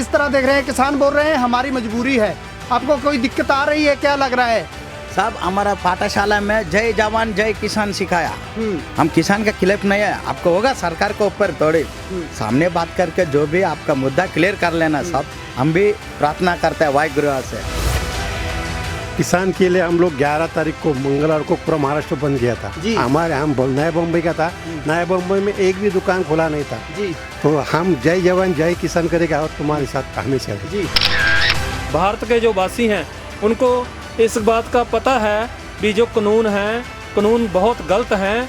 किस तरह देख रहे हैं? किसान बोल रहे हैं हमारी मजबूरी है। आपको कोई दिक्कत आ रही है, क्या लग रहा है? साहब हमारा पाठशाला में जय जवान जय किसान सिखाया। हम किसान के खिलाफ नहीं है, आपको होगा सरकार को ऊपर थोड़ी सामने बात करके जो भी आपका मुद्दा क्लियर कर लेना साहब। हम भी प्रार्थना करते हैं वाहिगुरु से। किसान के लिए हम लोग 11 तारीख को मंगलवार को पूरा महाराष्ट्र बंद किया था। हमारे हम नया बम्बई का था, नया बम्बई में एक भी दुकान खुला नहीं था जी। तो हम जय जवान जय किसान करेगा और तुम्हारे साथ हमेशा जी। भारत के जो वासी हैं उनको इस बात का पता है कि जो कानून है, कानून बहुत गलत हैं।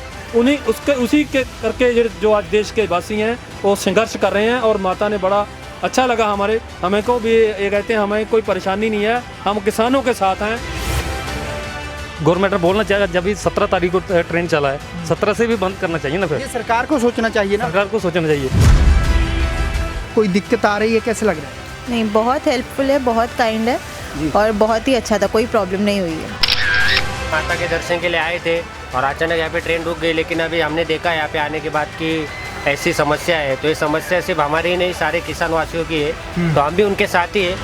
उसी के करके जो आज देश के वासी हैं वो संघर्ष कर रहे हैं। और माता ने बड़ा अच्छा लगा हमें को भी ये कहते हैं हमें कोई परेशानी नहीं है, हम किसानों के साथ हैं। गवर्नमेंट बोलना चाहिए जब भी 17 तारीख को ट्रेन चला है, 17 से भी बंद करना चाहिए ना। फिर ये सरकार को सोचना चाहिए ना, सरकार को सोचना चाहिए। कोई दिक्कत आ रही है, कैसे लग रहा है? नहीं, बहुत हेल्पफुल है, बहुत काइंड है और बहुत ही अच्छा था, कोई प्रॉब्लम नहीं हुई है। माता के दर्शन के लिए आए थे और अचानक यहाँ पे ट्रेन रुक गई, लेकिन अभी हमने देखा यहाँ पे आने के बाद कि ऐसी समस्या है। तो ये समस्या सिर्फ हमारी ही नहीं, सारे किसान वासियों की है, तो हम भी उनके साथ ही है।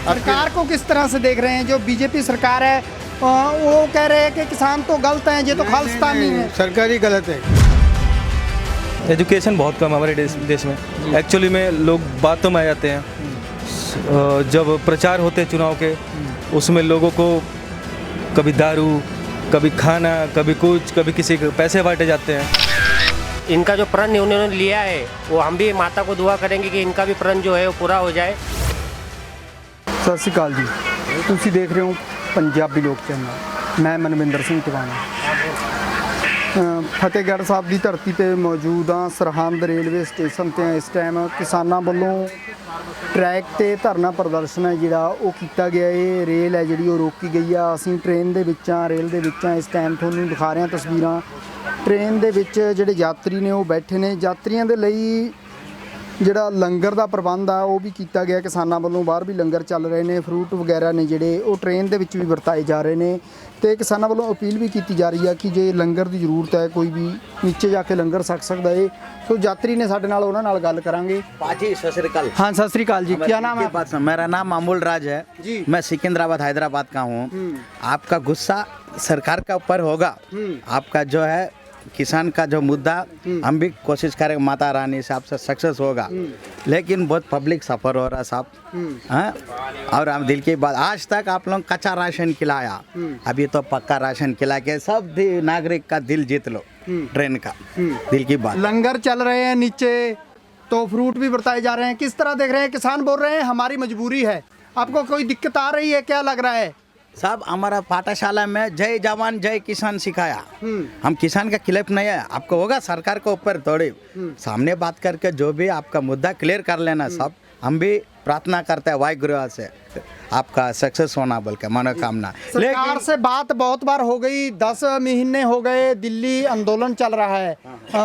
सरकार को किस तरह से देख रहे हैं? जो बीजेपी सरकार है वो कह रहे हैं कि किसान तो गलत हैं, ये तो खालिस्तानी है। सरकार ही गलत है। एजुकेशन बहुत कम है हमारे देश में। एक्चुअली में लोग बातों में आ जाते हैं। जब प्रचार होते हैं चुनाव के, उसमें लोगों को कभी दारू, कभी खाना, कभी कुछ, कभी किसी के पैसे बांटे जाते हैं। इनका जो प्रण उन्होंने लिया है वो हम भी माता को दुआ करेंगे कि इनका भी प्रण जो है वो पूरा हो जाए। ਸਤਿ ਸ਼੍ਰੀ ਅਕਾਲ ਜੀ, ਤੁਸੀਂ ਦੇਖ ਰਹੇ ਹੋ ਪੰਜਾਬੀ ਲੋਕ ਚੈਨਲ। ਮੈਂ ਮਨਵਿੰਦਰ ਸਿੰਘ ਟਿਵਾਣਾ ਫਤਿਹਗੜ੍ਹ ਸਾਹਿਬ ਦੀ ਧਰਤੀ ਤੇ ਮੌਜੂਦ ਹਾਂ। ਸਰਹੰਦ ਰੇਲਵੇ ਸਟੇਸ਼ਨ ਤੇ ਇਸ ਟਾਈਮ ਕਿਸਾਨਾਂ ਵੱਲੋਂ ਟਰੈਕ ਤੇ ਧਰਨਾ ਪ੍ਰਦਰਸ਼ਨ ਹੈ ਜਿਹੜਾ ਉਹ ਕੀਤਾ ਗਿਆ। ਇਹ ਰੇਲ ਹੈ ਜਿਹੜੀ ਉਹ ਰੋਕੀ ਗਈ ਆ। ਅਸੀਂ ਟ੍ਰੇਨ ਦੇ ਵਿੱਚ ਆ, ਰੇਲ ਦੇ ਵਿੱਚ ਆ। ਇਸ ਟਾਈਮ ਤੁਹਾਨੂੰ ਦਿਖਾ ਰਹੇ ਹਾਂ ਤਸਵੀਰਾਂ। ਟ੍ਰੇਨ ਦੇ ਵਿੱਚ ਜਿਹੜੇ ਯਾਤਰੀ ਨੇ ਉਹ ਬੈਠੇ ਨੇ। ਯਾਤਰੀਆਂ ਦੇ ਲਈ ਜਿਹੜਾ ਲੰਗਰ ਦਾ ਪ੍ਰਬੰਧ ਆ ਉਹ ਵੀ ਕੀਤਾ ਗਿਆ ਕਿਸਾਨਾਂ ਵੱਲੋਂ। ਬਾਹਰ ਵੀ ਲੰਗਰ ਚੱਲ ਰਹੇ ਨੇ, ਫਰੂਟ ਵਗੈਰਾ ਨੇ ਜਿਹੜੇ ਉਹ ਟ੍ਰੇਨ ਦੇ ਵਿੱਚ ਵੀ ਵਰਤਾਏ ਜਾ ਰਹੇ ਨੇ। ਤੇ ਕਿਸਾਨਾਂ ਵੱਲੋਂ ਅਪੀਲ ਵੀ ਕੀਤੀ ਜਾ ਰਹੀ ਆ ਕਿ ਜੇ ਲੰਗਰ ਦੀ ਜ਼ਰੂਰਤ ਹੈ ਕੋਈ ਵੀ ਨੀਚੇ ਜਾ ਕੇ ਲੰਗਰ ਛਕ ਸਕਦਾ ਹੈ। ਸੋ ਯਾਤਰੀ ਨੇ ਸਾਡੇ ਨਾਲ, ਉਹਨਾਂ ਨਾਲ ਗੱਲ ਕਰਾਂਗੇ। पाजी सत श्री अकाल। हाँ, सत श्री अकाल जी। क्या नाम है? मेरा नाम अमूल राज है जी। मैं सिकंदराबाद हैदराबाद का हूँ। आपका गुस्सा सरकार का ऊपर होगा। आपका जो है किसान का जो मुद्दा हम भी कोशिश करेंगे माता रानी से आपसे सक्सेस होगा। लेकिन बहुत पब्लिक सफ़र हो रहा है साहब। हाँ, और हम दिल की बात, आज तक आप लोग कच्चा राशन खिलाया, अभी तो पक्का राशन खिला के सब नागरिक का दिल जीत लो। ट्रेन का दिल की बात। लंगर चल रहे हैं नीचे, तो फ्रूट भी बरताए जा रहे हैं। किस तरह देख रहे हैं? किसान बोल रहे हैं हमारी मजबूरी है। आपको कोई दिक्कत आ रही है, क्या लग रहा है? साहब हमारा पाठशाला में जय जवान जय किसान सिखाया। हम किसान के खिलाफ नहीं है, आपको होगा सरकार को ऊपर थोड़ी सामने बात करके जो भी आपका मुद्दा क्लियर कर लेना साहब। हम भी प्रार्थना करते हैं वाहिगुरु से आपका सक्सेस होना बोल के मनोकामना। सरकार से बात बहुत बार हो गई, 10 महीने हो गए, दिल्ली आंदोलन चल रहा है,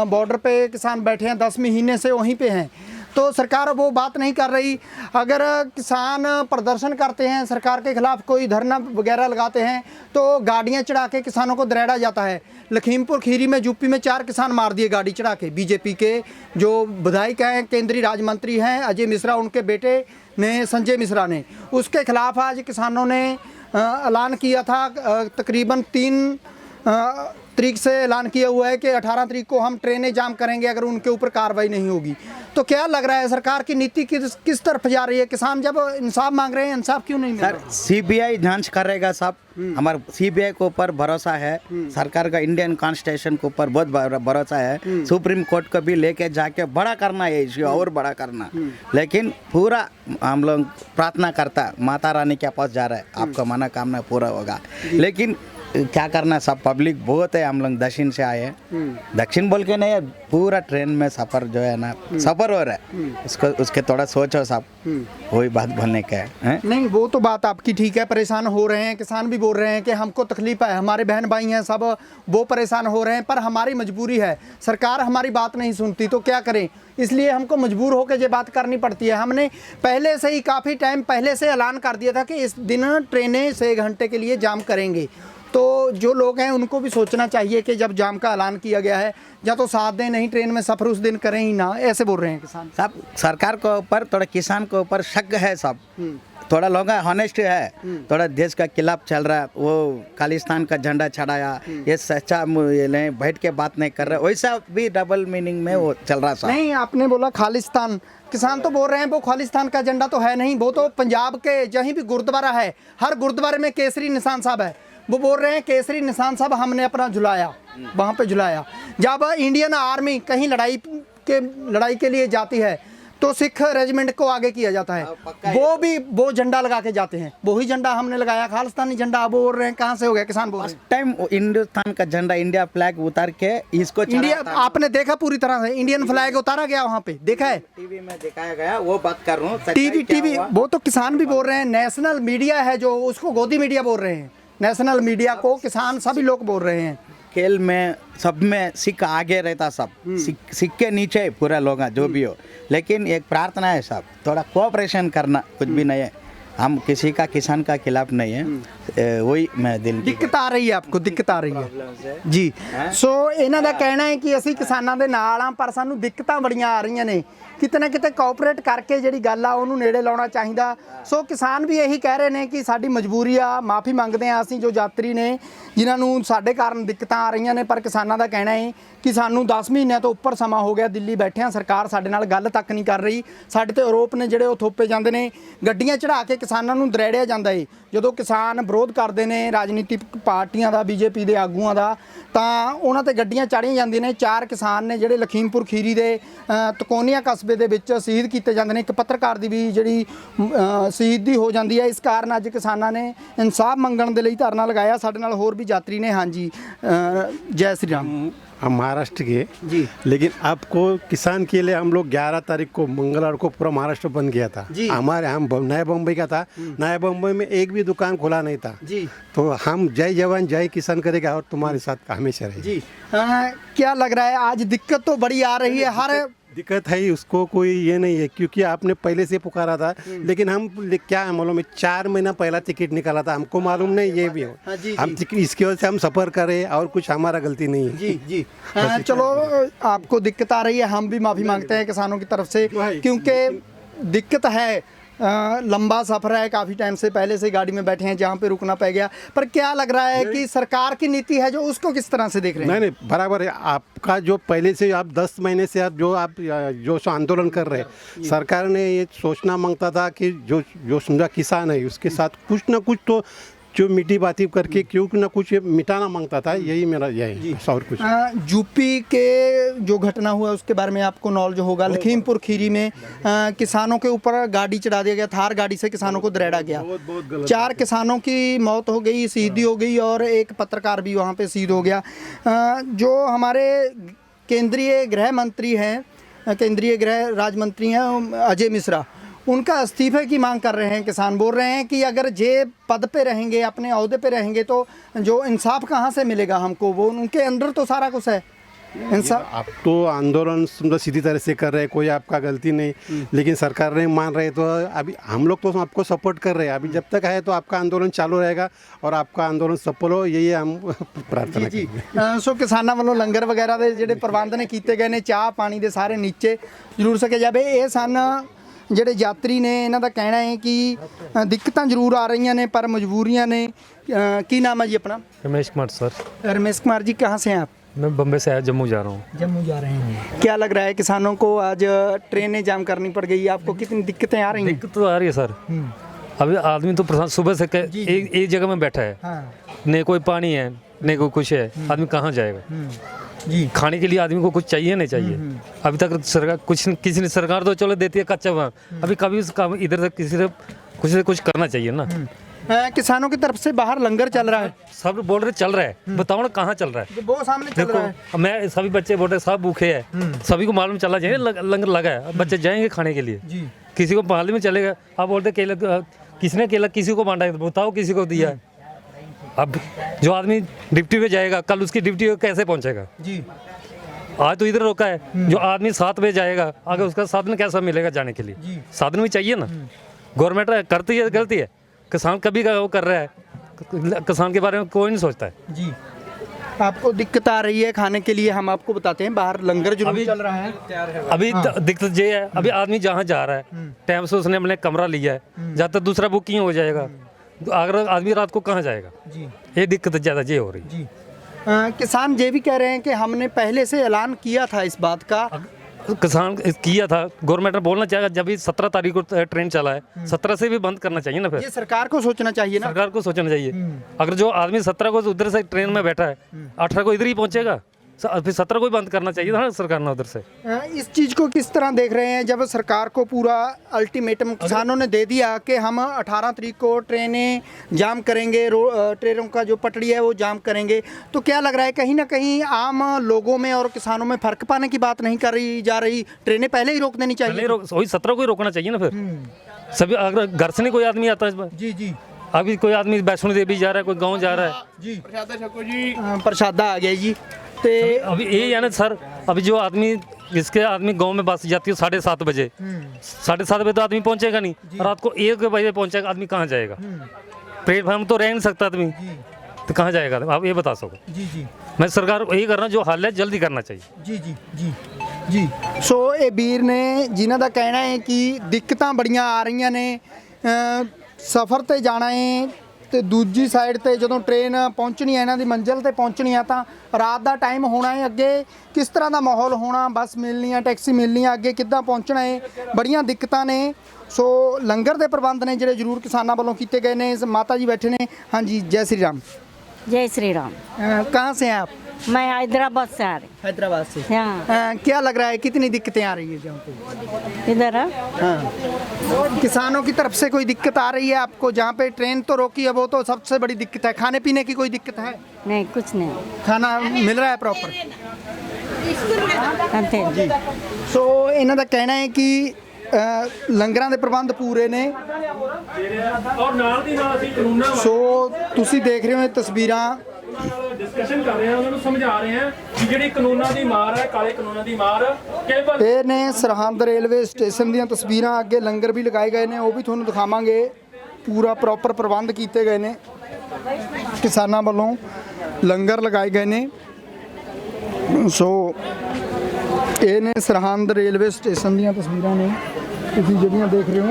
बॉर्डर पे किसान बैठे हैं, 10 महीने से वहीं पे हैं, तो सरकार वो बात नहीं कर रही। अगर किसान प्रदर्शन करते हैं, सरकार के खिलाफ कोई धरना वगैरह लगाते हैं, तो गाड़ियां चढ़ा के किसानों को दरेड़ा जाता है। लखीमपुर खीरी में यूपी में 4 किसान मार दिए गाड़ी चढ़ा के। बीजेपी के जो विधायक हैं, केंद्रीय राज्य मंत्री हैं अजय मिश्रा, उनके बेटे ने संजय मिश्रा ने, उसके खिलाफ आज किसानों ने ऐलान किया था। तकरीबन 3 तारीख से ऐलान किया हुआ है कि 18 तारीख को हम ट्रेनें जाम करेंगे अगर उनके ऊपर कार्रवाई नहीं होगी। तो क्या लग रहा है सरकार की नीति किस तरफ जा रही है? किसान जब इंसाफ मांग रहे हैं, इंसाफ क्यों नहीं मिल रहा? सीबीआई जांच करेगा साहब। हमारा सीबीआई के ऊपर भरोसा है, सरकार का इंडियन कॉन्स्टिट्यूशन के ऊपर बहुत भरोसा है। सुप्रीम कोर्ट को भी लेके जाके बड़ा करना है इश्यू, और बड़ा करना। लेकिन पूरा हम लोग प्रार्थना करता माता रानी के पास जा रहा है, आपका मनोकामना पूरा होगा। लेकिन क्या करना, सब पब्लिक बहुत है। हम लोग दक्षिण से आए हैं, दक्षिण बोल के नहीं है, पूरा ट्रेन में सफ़र जो है ना सफ़र हो रहा है, उसके थोड़ा सोचो सब। वही बात बोलने का है। नहीं, वो तो बात आपकी ठीक है, परेशान हो रहे हैं किसान भी, बोल रहे हैं कि हमको तकलीफ है, हमारे बहन भाई हैं सब, वो परेशान हो रहे हैं, पर हमारी मजबूरी है, सरकार हमारी बात नहीं सुनती, तो क्या करें? इसलिए हमको मजबूर होकर ये बात करनी पड़ती है। हमने पहले से ही काफ़ी टाइम पहले से ऐलान कर दिया था कि इस दिन ट्रेनें 6 घंटे के लिए जाम करेंगे, तो जो लोग हैं उनको भी सोचना चाहिए कि जब जाम का ऐलान किया गया है या तो साथ दें, नहीं ट्रेन में सफ़र उस दिन करें ही ना, ऐसे बोल रहे हैं किसान। सब सरकार के ऊपर थोड़ा किसान के ऊपर शक है सब, थोड़ा लोग हॉनेस्ट है, थोड़ा देश का खिलाफ चल रहा है, वो खालिस्तान का झंडा चढ़ाया, ये सच्चा बैठ के बात नहीं कर रहा, वैसा भी डबल मीनिंग में वो चल रहा सब। नहीं, आपने बोला खालिस्तान, किसान तो बोल रहे हैं वो खालिस्तान का झंडा तो है नहीं, वो तो पंजाब के जहीं भी गुरुद्वारा है हर गुरुद्वारे में केसरी निशान साहब है, वो बोल रहे हैं केसरी निशान साहब हमने अपना झुलाया, वहाँ पे झुलाया। जब इंडियन आर्मी कहीं लड़ाई के लिए जाती है तो सिख रेजिमेंट को आगे किया जाता है, वो भी वो झंडा लगा के जाते हैं, वही झंडा हमने लगाया, खालिस्तानी झंडा। अब बोल रहे हैं कहाँ से हो गया, किसान बोल रहे हैं टाइम हिंदुस्तान का झंडा इंडिया फ्लैग उतार के इसको इंडिया, आपने देखा पूरी तरह से इंडियन फ्लैग उतारा गया वहाँ पे, देखा है टीवी में दिखाया गया, वो बात कर रहा हूँ। टीवी वो तो किसान भी बोल रहे हैं, नेशनल मीडिया है जो उसको गोदी मीडिया बोल रहे हैं, नेशनल मीडिया को किसान सभी लोग बोल रहे हैं। खेल में सब में सिख आगे रहता, सब सिख के नीचे पूरा लोग जो भी हो, लेकिन एक प्रार्थना है सब थोड़ा कोऑपरेशन करना, कुछ भी नहीं है, हम किसी का किसान का खिलाफ नहीं है, वही मैं दिल दिक्कत आ रही है आपको, दिक्कत आ रही है जी। सो ਇਹਨਾਂ ਦਾ ਕਹਿਣਾ ਹੈ ਕਿ ਅਸੀਂ ਕਿਸਾਨਾਂ ਦੇ ਨਾਲ ਆ, ਪਰ ਸਾਨੂੰ ਦਿੱਕਤਾਂ ਬੜੀਆਂ ਆ ਰਹੀਆਂ ਨੇ, ਕਿਤੇ ਨਾ ਕਿਤੇ ਕੋਆਪਰੇਟ ਕਰਕੇ ਜਿਹੜੀ ਗੱਲ ਆ ਉਹਨੂੰ ਨੇੜੇ ਲਾਉਣਾ ਚਾਹੀਦਾ। ਸੋ ਕਿਸਾਨ ਵੀ ਇਹੀ ਕਹਿ ਰਹੇ ਨੇ ਕਿ ਸਾਡੀ ਮਜਬੂਰੀ ਆ, ਮਾਫੀ ਮੰਗਦੇ ਆ ਅਸੀਂ ਜੋ ਯਾਤਰੀ ਨੇ ਜਿਨ੍ਹਾਂ ਨੂੰ ਸਾਡੇ ਕਾਰਨ ਦਿੱਕਤਾਂ ਆ ਰਹੀਆਂ ਨੇ, ਪਰ ਕਿਸਾਨਾਂ ਦਾ ਕਹਿਣਾ ਹੈ ਕਿ ਸਾਨੂੰ 10 ਮਹੀਨਿਆਂ ਤੋਂ ਉੱਪਰ ਸਮਾਂ ਹੋ ਗਿਆ ਦਿੱਲੀ ਬੈਠਿਆਂ, ਸਰਕਾਰ ਸਾਡੇ ਨਾਲ ਗੱਲ ਤੱਕ ਨਹੀਂ ਕਰ ਰਹੀ, ਸਾਡੇ ਤੇ ਆਰੋਪ ਨੇ ਜਿਹੜੇ ਉਹ ਥੋਪੇ ਜਾਂਦੇ ਨੇ, ਗੱਡੀਆਂ ਚੜਾ ਕੇ ਕਿਸਾਨਾਂ ਨੂੰ ਦਰੇੜਿਆ ਜਾਂਦਾ ਏ। ਜਦੋਂ ਕਿਸਾਨ ਵਿਰੋਧ ਕਰਦੇ ਨੇ ਰਾਜਨੀਤਿਕ ਪਾਰਟੀਆਂ ਦਾ, ਬੀਜੇਪੀ ਦੇ ਆਗੂਆਂ ਦਾ, ਤਾਂ ਉਹਨਾਂ ਤੇ ਗੱਡੀਆਂ ਚਾੜੀਆਂ ਜਾਂਦੀਆਂ ਨੇ। 4 ਕਿਸਾਨ ਨੇ ਜਿਹੜੇ ਲਖੀਮਪੁਰ ਖੀਰੀ ਦੇ ਤਕੋਨੀਆ ਕਸਬੇ ਦੇ ਵਿੱਚ ਸ਼ਹੀਦ ਕੀਤੇ ਜਾਂਦੇ ਨੇ, ਇੱਕ ਪੱਤਰਕਾਰ ਦੀ ਵੀ ਜਿਹੜੀ ਸ਼ਹੀਦੀ ਹੋ ਜਾਂਦੀ ਹੈ। ਇਸ ਕਾਰਨ ਅੱਜ ਕਿਸਾਨਾਂ ਨੇ ਇਨਸਾਫ ਮੰਗਣ ਦੇ ਲਈ ਧਰਨਾ ਲਗਾਇਆ। ਸਾਡੇ ਨਾਲ ਹੋਰ ਵੀ ਯਾਤਰੀ ਨੇ। ਹਾਂਜੀ, जय श्री राम। हम महाराष्ट्र के जी, लेकिन आपको किसान के लिए हम लोग 11 तारीख को मंगलवार को पूरा महाराष्ट्र बंद किया था जी। हमारे हम नया बम्बई का था, नया बम्बई में एक भी दुकान खुला नहीं था जी, तो हम जय जवान जय किसान करेगा और तुम्हारे साथ हमेशा रहेगा जी। क्या लग रहा है आज दिक्कत तो बड़ी आ रही है, हर दिक्कत है, उसको कोई ये नहीं है क्योंकि आपने पहले से पुकारा था, लेकिन हम क्या है मालूम है 4 महीना पहला टिकट निकाला था, हमको मालूम नहीं ये भी हो। हाँ, जी, हम इसकी वजह से हम सफ़र करें और कुछ हमारा गलती नहीं है। जी जी। चलो, आपको दिक्कत आ रही है, हम भी माफ़ी मांगते हैं किसानों की तरफ से, क्योंकि दिक्कत है, लंबा सफ़र है, काफ़ी टाइम से पहले से गाड़ी में बैठे हैं जहाँ पे रुकना पड़ गया। पर क्या लग रहा है कि सरकार की नीति है जो उसको किस तरह से देख रहे हैं? नहीं बराबर है आपका, जो पहले से आप 10 महीने से आप जो आंदोलन कर रहे हैं, सरकार ने ये सोचना मांगता था कि जो समझा किसान है उसके साथ कुछ ना कुछ तो जो मीठी बातें करके क्यों ना कुछ मिटाना मांगता था, यही मेरा यही और कुछ। यूपी के जो घटना हुआ उसके बारे में आपको नॉलेज होगा। लखीमपुर खीरी में किसानों के ऊपर गाड़ी चढ़ा दिया गया, थार गाड़ी से किसानों को दरेड़ा गया, 4 किसानों की मौत हो गई, शहीदी हो गई और एक पत्रकार भी वहाँ पे शहीद हो गया। जो हमारे केंद्रीय गृह मंत्री हैं, केंद्रीय गृह राज्य मंत्री हैं अजय मिश्रा, उनका इस्तीफे की मांग कर रहे हैं किसान। बोल रहे हैं कि अगर जे पद पे रहेंगे, अपने ओहदे पे रहेंगे तो जो इंसाफ कहाँ से मिलेगा हमको, वो उनके अंदर तो सारा कुछ है इंसाफ। आप तो आंदोलन समझो सीधी तरह से कर रहे हैं, कोई आपका गलती नहीं, लेकिन सरकार नहीं मान रहे, तो अभी हम लोग तो आपको सपोर्ट कर रहे हैं। अभी जब तक है तो आपका आंदोलन चालू रहेगा और आपका आंदोलन सफल हो, यही हम प्रार्थना जी। सो किसानां ਵੱਲੋਂ ਲੰਗਰ ਵਗੈਰਾ ਦੇ ਜਿਹੜੇ ਪ੍ਰਬੰਧ ਨੇ ਕੀਤੇ ਗਏ ਨੇ, ਚਾਹ ਪਾਣੀ ਦੇ ਸਾਰੇ ਨੀਚੇ ਜ਼ਰੂਰ ਸਕੇ ਜਾਵੇ। ਇਹ ਸਨ ਜਿਹੜੇ ਯਾਤਰੀ ਨੇ, ਇਹਨਾਂ ਦਾ ਕਹਿਣਾ ਹੈ ਕਿ ਦਿੱਕਤਾਂ ਜ਼ਰੂਰ ਆ ਰਹੀਆਂ ਨੇ ਪਰ ਮਜਬੂਰੀਆਂ ने। ਕੀ नाम है जी अपना? रमेश कुमार सर। रमेश कुमार जी, कहाँ से हैं आप? मैं बम्बे से आया, जम्मू जा रहा हूँ। जम्मू जा रहे हैं। क्या लग रहा है किसानों को आज ट्रेनें जाम करनी पड़ गई, आपको कितनी दिक्कतें आ रही हैं? दिक्कत तो आ रही है सर। अभी आदमी तो सुबह से एक जगह में बैठा है, हाँ नहीं कोई पानी है नहीं कोई कुछ है, आदमी कहाँ जाएगा? जी। खाने के लिए आदमी को कुछ चाहिए नहीं चाहिए। अभी तक सरकार किसी ने सरकार तो चलो देती है कच्चा वहाँ, अभी कभी इधर से किसी से कुछ करना चाहिए ना। किसानों की तरफ से बाहर लंगर चल रहा है, सब बोल रहे चल रहा है, बताओ ना कहाँ चल रहा है? वो सामने चल रहा है। देखो मैं सभी बच्चे बोल रहे सब भूखे हैं, सभी को मालूम चला चाहिए लंगर लगा है, अब बच्चे जाएंगे खाने के लिए। जी। किसी को मालूम में चलेगा, आप बोलते केला किसने केला किसी को बांटा है, बताओ किसी को दिया है? अब जो आदमी ड्यूटी पे जाएगा कल उसकी ड्यूटी कैसे पहुंचेगा? जी। आज तो इधर रोका है, जो आदमी 7 बजे जाएगा आगे उसका साधन कैसा मिलेगा जाने के लिए? साधन भी चाहिए ना। गवर्नमेंट करती है गलती है, किसान कभी का वो कर रहा है, किसान के बारे में कोई नहीं सोचता है। जी, आपको दिक्कत आ रही है खाने के लिए, हम आपको बताते हैं, बाहर लंगर जरूर चल रहा है। अभी दिक्कत ये है, अभी आदमी जहाँ जा रहा है टाइम से उसने अपने कमरा लिया है, जब तक दूसरा बुकिंग हो जाएगा अगर आदमी रात को कहाँ जाएगा। जी ये दिक्कत ज़्यादा ये हो रही। जी, किसान ये भी कह रहे हैं कि हमने पहले से ऐलान किया था इस बात का। किसान किया था, गवर्नमेंट ने बोलना चाहिए जब भी 17 तारीख को ट्रेन चला है 17 से भी बंद करना चाहिए ना। फिर ये सरकार को सोचना चाहिए ना। सरकार को सोचना चाहिए। अगर जो आदमी 17 को उधर से ट्रेन में बैठा है 18 को इधर ही पहुंचेगा, फिर 17 को ही बंद करना चाहिए था ना सरकार ने उधर से। इस चीज़ को किस तरह देख रहे हैं जब सरकार को पूरा अल्टीमेटम किसानों ने दे दिया कि हम 18 तारीख को ट्रेनें जाम करेंगे, ट्रेनों का जो पटड़ी है वो जाम करेंगे, तो क्या लग रहा है कहीं ना कहीं आम लोगों में और किसानों में फर्क पाने की बात नहीं कर रही जा रही? ट्रेनें पहले ही रोक देनी चाहिए। वही 17 को ही रोकना चाहिए ना। फिर सभी अगर घर से नहीं कोई आदमी आता है, जी जी, अभी कोई आदमी वैष्णो देवी जा रहा है, कोई गाँव जा रहा है जी, प्रसादा आ गया जी। तो अभी यही है ना सर, अभी जो आदमी जिसके आदमी गांव में बस जाती है 7:30 बजे, 7:30 बजे तो आदमी पहुंचेगा नहीं, रात को 1 बजे पहुंचेगा, आदमी कहाँ जाएगा? प्लेटफार्म तो रह नहीं सकता आदमी, तो कहाँ जाएगा? आप ये बता सको। जी जी, मैं सरकार को यही करना, जो हल है जल्दी करना चाहिए। जी जी जी जी। सो ਇਹ ਵੀਰ ਨੇ ਜਿਨ੍ਹਾਂ ਦਾ ਕਹਿਣਾ ਹੈ ਕਿ ਦਿੱਕਤਾਂ ਬੜੀਆਂ ਆ ਰਹੀਆਂ ਨੇ, ਸਫ਼ਰ ਤੇ ਜਾਣਾ ਹੈ ਤੇ ਦੂਜੀ ਸਾਈਡ ਤੇ ਜਦੋਂ ਟ੍ਰੇਨ ਪਹੁੰਚਣੀ ਹੈ, ਇਹਨਾਂ ਦੀ ਮੰਜ਼ਿਲ ਤੇ ਪਹੁੰਚਣੀ ਆ ਤਾਂ ਰਾਤ ਦਾ ਟਾਈਮ ਹੋਣਾ ਹੈ। ਅੱਗੇ ਕਿਸ ਤਰ੍ਹਾਂ ਦਾ ਮਾਹੌਲ ਹੋਣਾ, ਬੱਸ ਮਿਲਣੀ ਆ, ਟੈਕਸੀ ਮਿਲਣੀ ਆ, ਅੱਗੇ ਕਿੱਦਾਂ ਪਹੁੰਚਣਾ ਹੈ, ਬੜੀਆਂ ਦਿੱਕਤਾਂ ਨੇ। ਸੋ ਲੰਗਰ ਦੇ ਪ੍ਰਬੰਧ ਨੇ ਜਿਹੜੇ ਜ਼ਰੂਰ ਕਿਸਾਨਾਂ ਵੱਲੋਂ ਕੀਤੇ ਗਏ ਨੇ। ਮਾਤਾ ਜੀ बैठे ਨੇ। ਹਾਂਜੀ, जय श्री राम। जय श्री राम। कहाँ से हैं आप? मैं हैदराबाद से आ रही हैदराबाद से। हाँ। क्या लग रहा है कितनी दिक्कतें आ रही है जहाँ पे? इधर है? हाँ, किसानों की तरफ से कोई दिक्कत आ रही है आपको? जहाँ पे ट्रेन तो रोकी है वो तो सबसे बड़ी दिक्कत है, खाने पीने की कोई दिक्कत है? नहीं, कुछ नहीं। खाना मिल रहा है प्रॉपर? जी। सो ਇਹਨਾਂ ਦਾ ਕਹਿਣਾ ਹੈ ਕਿ ਲੰਗਰਾਂ ਦੇ ਪ੍ਰਬੰਧ ਪੂਰੇ ਨੇ। ਔਰ ਨਾਲ ਦੀ ਨਾਲ ਅਸੀਂ ਕਾਨੂੰਨਾਂ ਸੋ ਤੁਸੀਂ ਦੇਖ ਰਹੇ ਹੋ ਇਹ ਤਸਵੀਰਾਂ, ਡਿਸਕਸ਼ਨ ਕਰ ਰਹੇ ਹਾਂ, ਉਹਨਾਂ ਨੂੰ ਸਮਝਾ ਰਹੇ ਹਾਂ ਕਿ ਜਿਹੜੀ ਕਾਨੂੰਨਾਂ ਦੀ ਮਾਰ ਹੈ, ਕਾਲੇ ਕਾਨੂੰਨਾਂ ਦੀ ਮਾਰ ਕੇਵਲ ਇਹ ਨੇ ਸਰਹੰਦ ਰੇਲਵੇ ਸਟੇਸ਼ਨ ਦੀਆਂ ਤਸਵੀਰਾਂ। ਅੱਗੇ ਲੰਗਰ ਵੀ ਲਗਾਏ ਗਏ ਨੇ, ਉਹ ਵੀ ਤੁਹਾਨੂੰ ਦਿਖਾਵਾਂਗੇ। ਪੂਰਾ ਪ੍ਰੋਪਰ ਪ੍ਰਬੰਧ ਕੀਤੇ ਗਏ ਨੇ, ਕਿਸਾਨਾਂ ਵੱਲੋਂ ਲੰਗਰ ਲਗਾਏ ਗਏ ਨੇ। ਸੋ ਇਹ ਨੇ ਸਰਹੰਦ ਰੇਲਵੇ ਸਟੇਸ਼ਨ ਦੀਆਂ ਤਸਵੀਰਾਂ ਨੇ ਤੁਸੀਂ ਜਿਹੜੀਆਂ ਦੇਖ ਰਹੇ ਹੋ।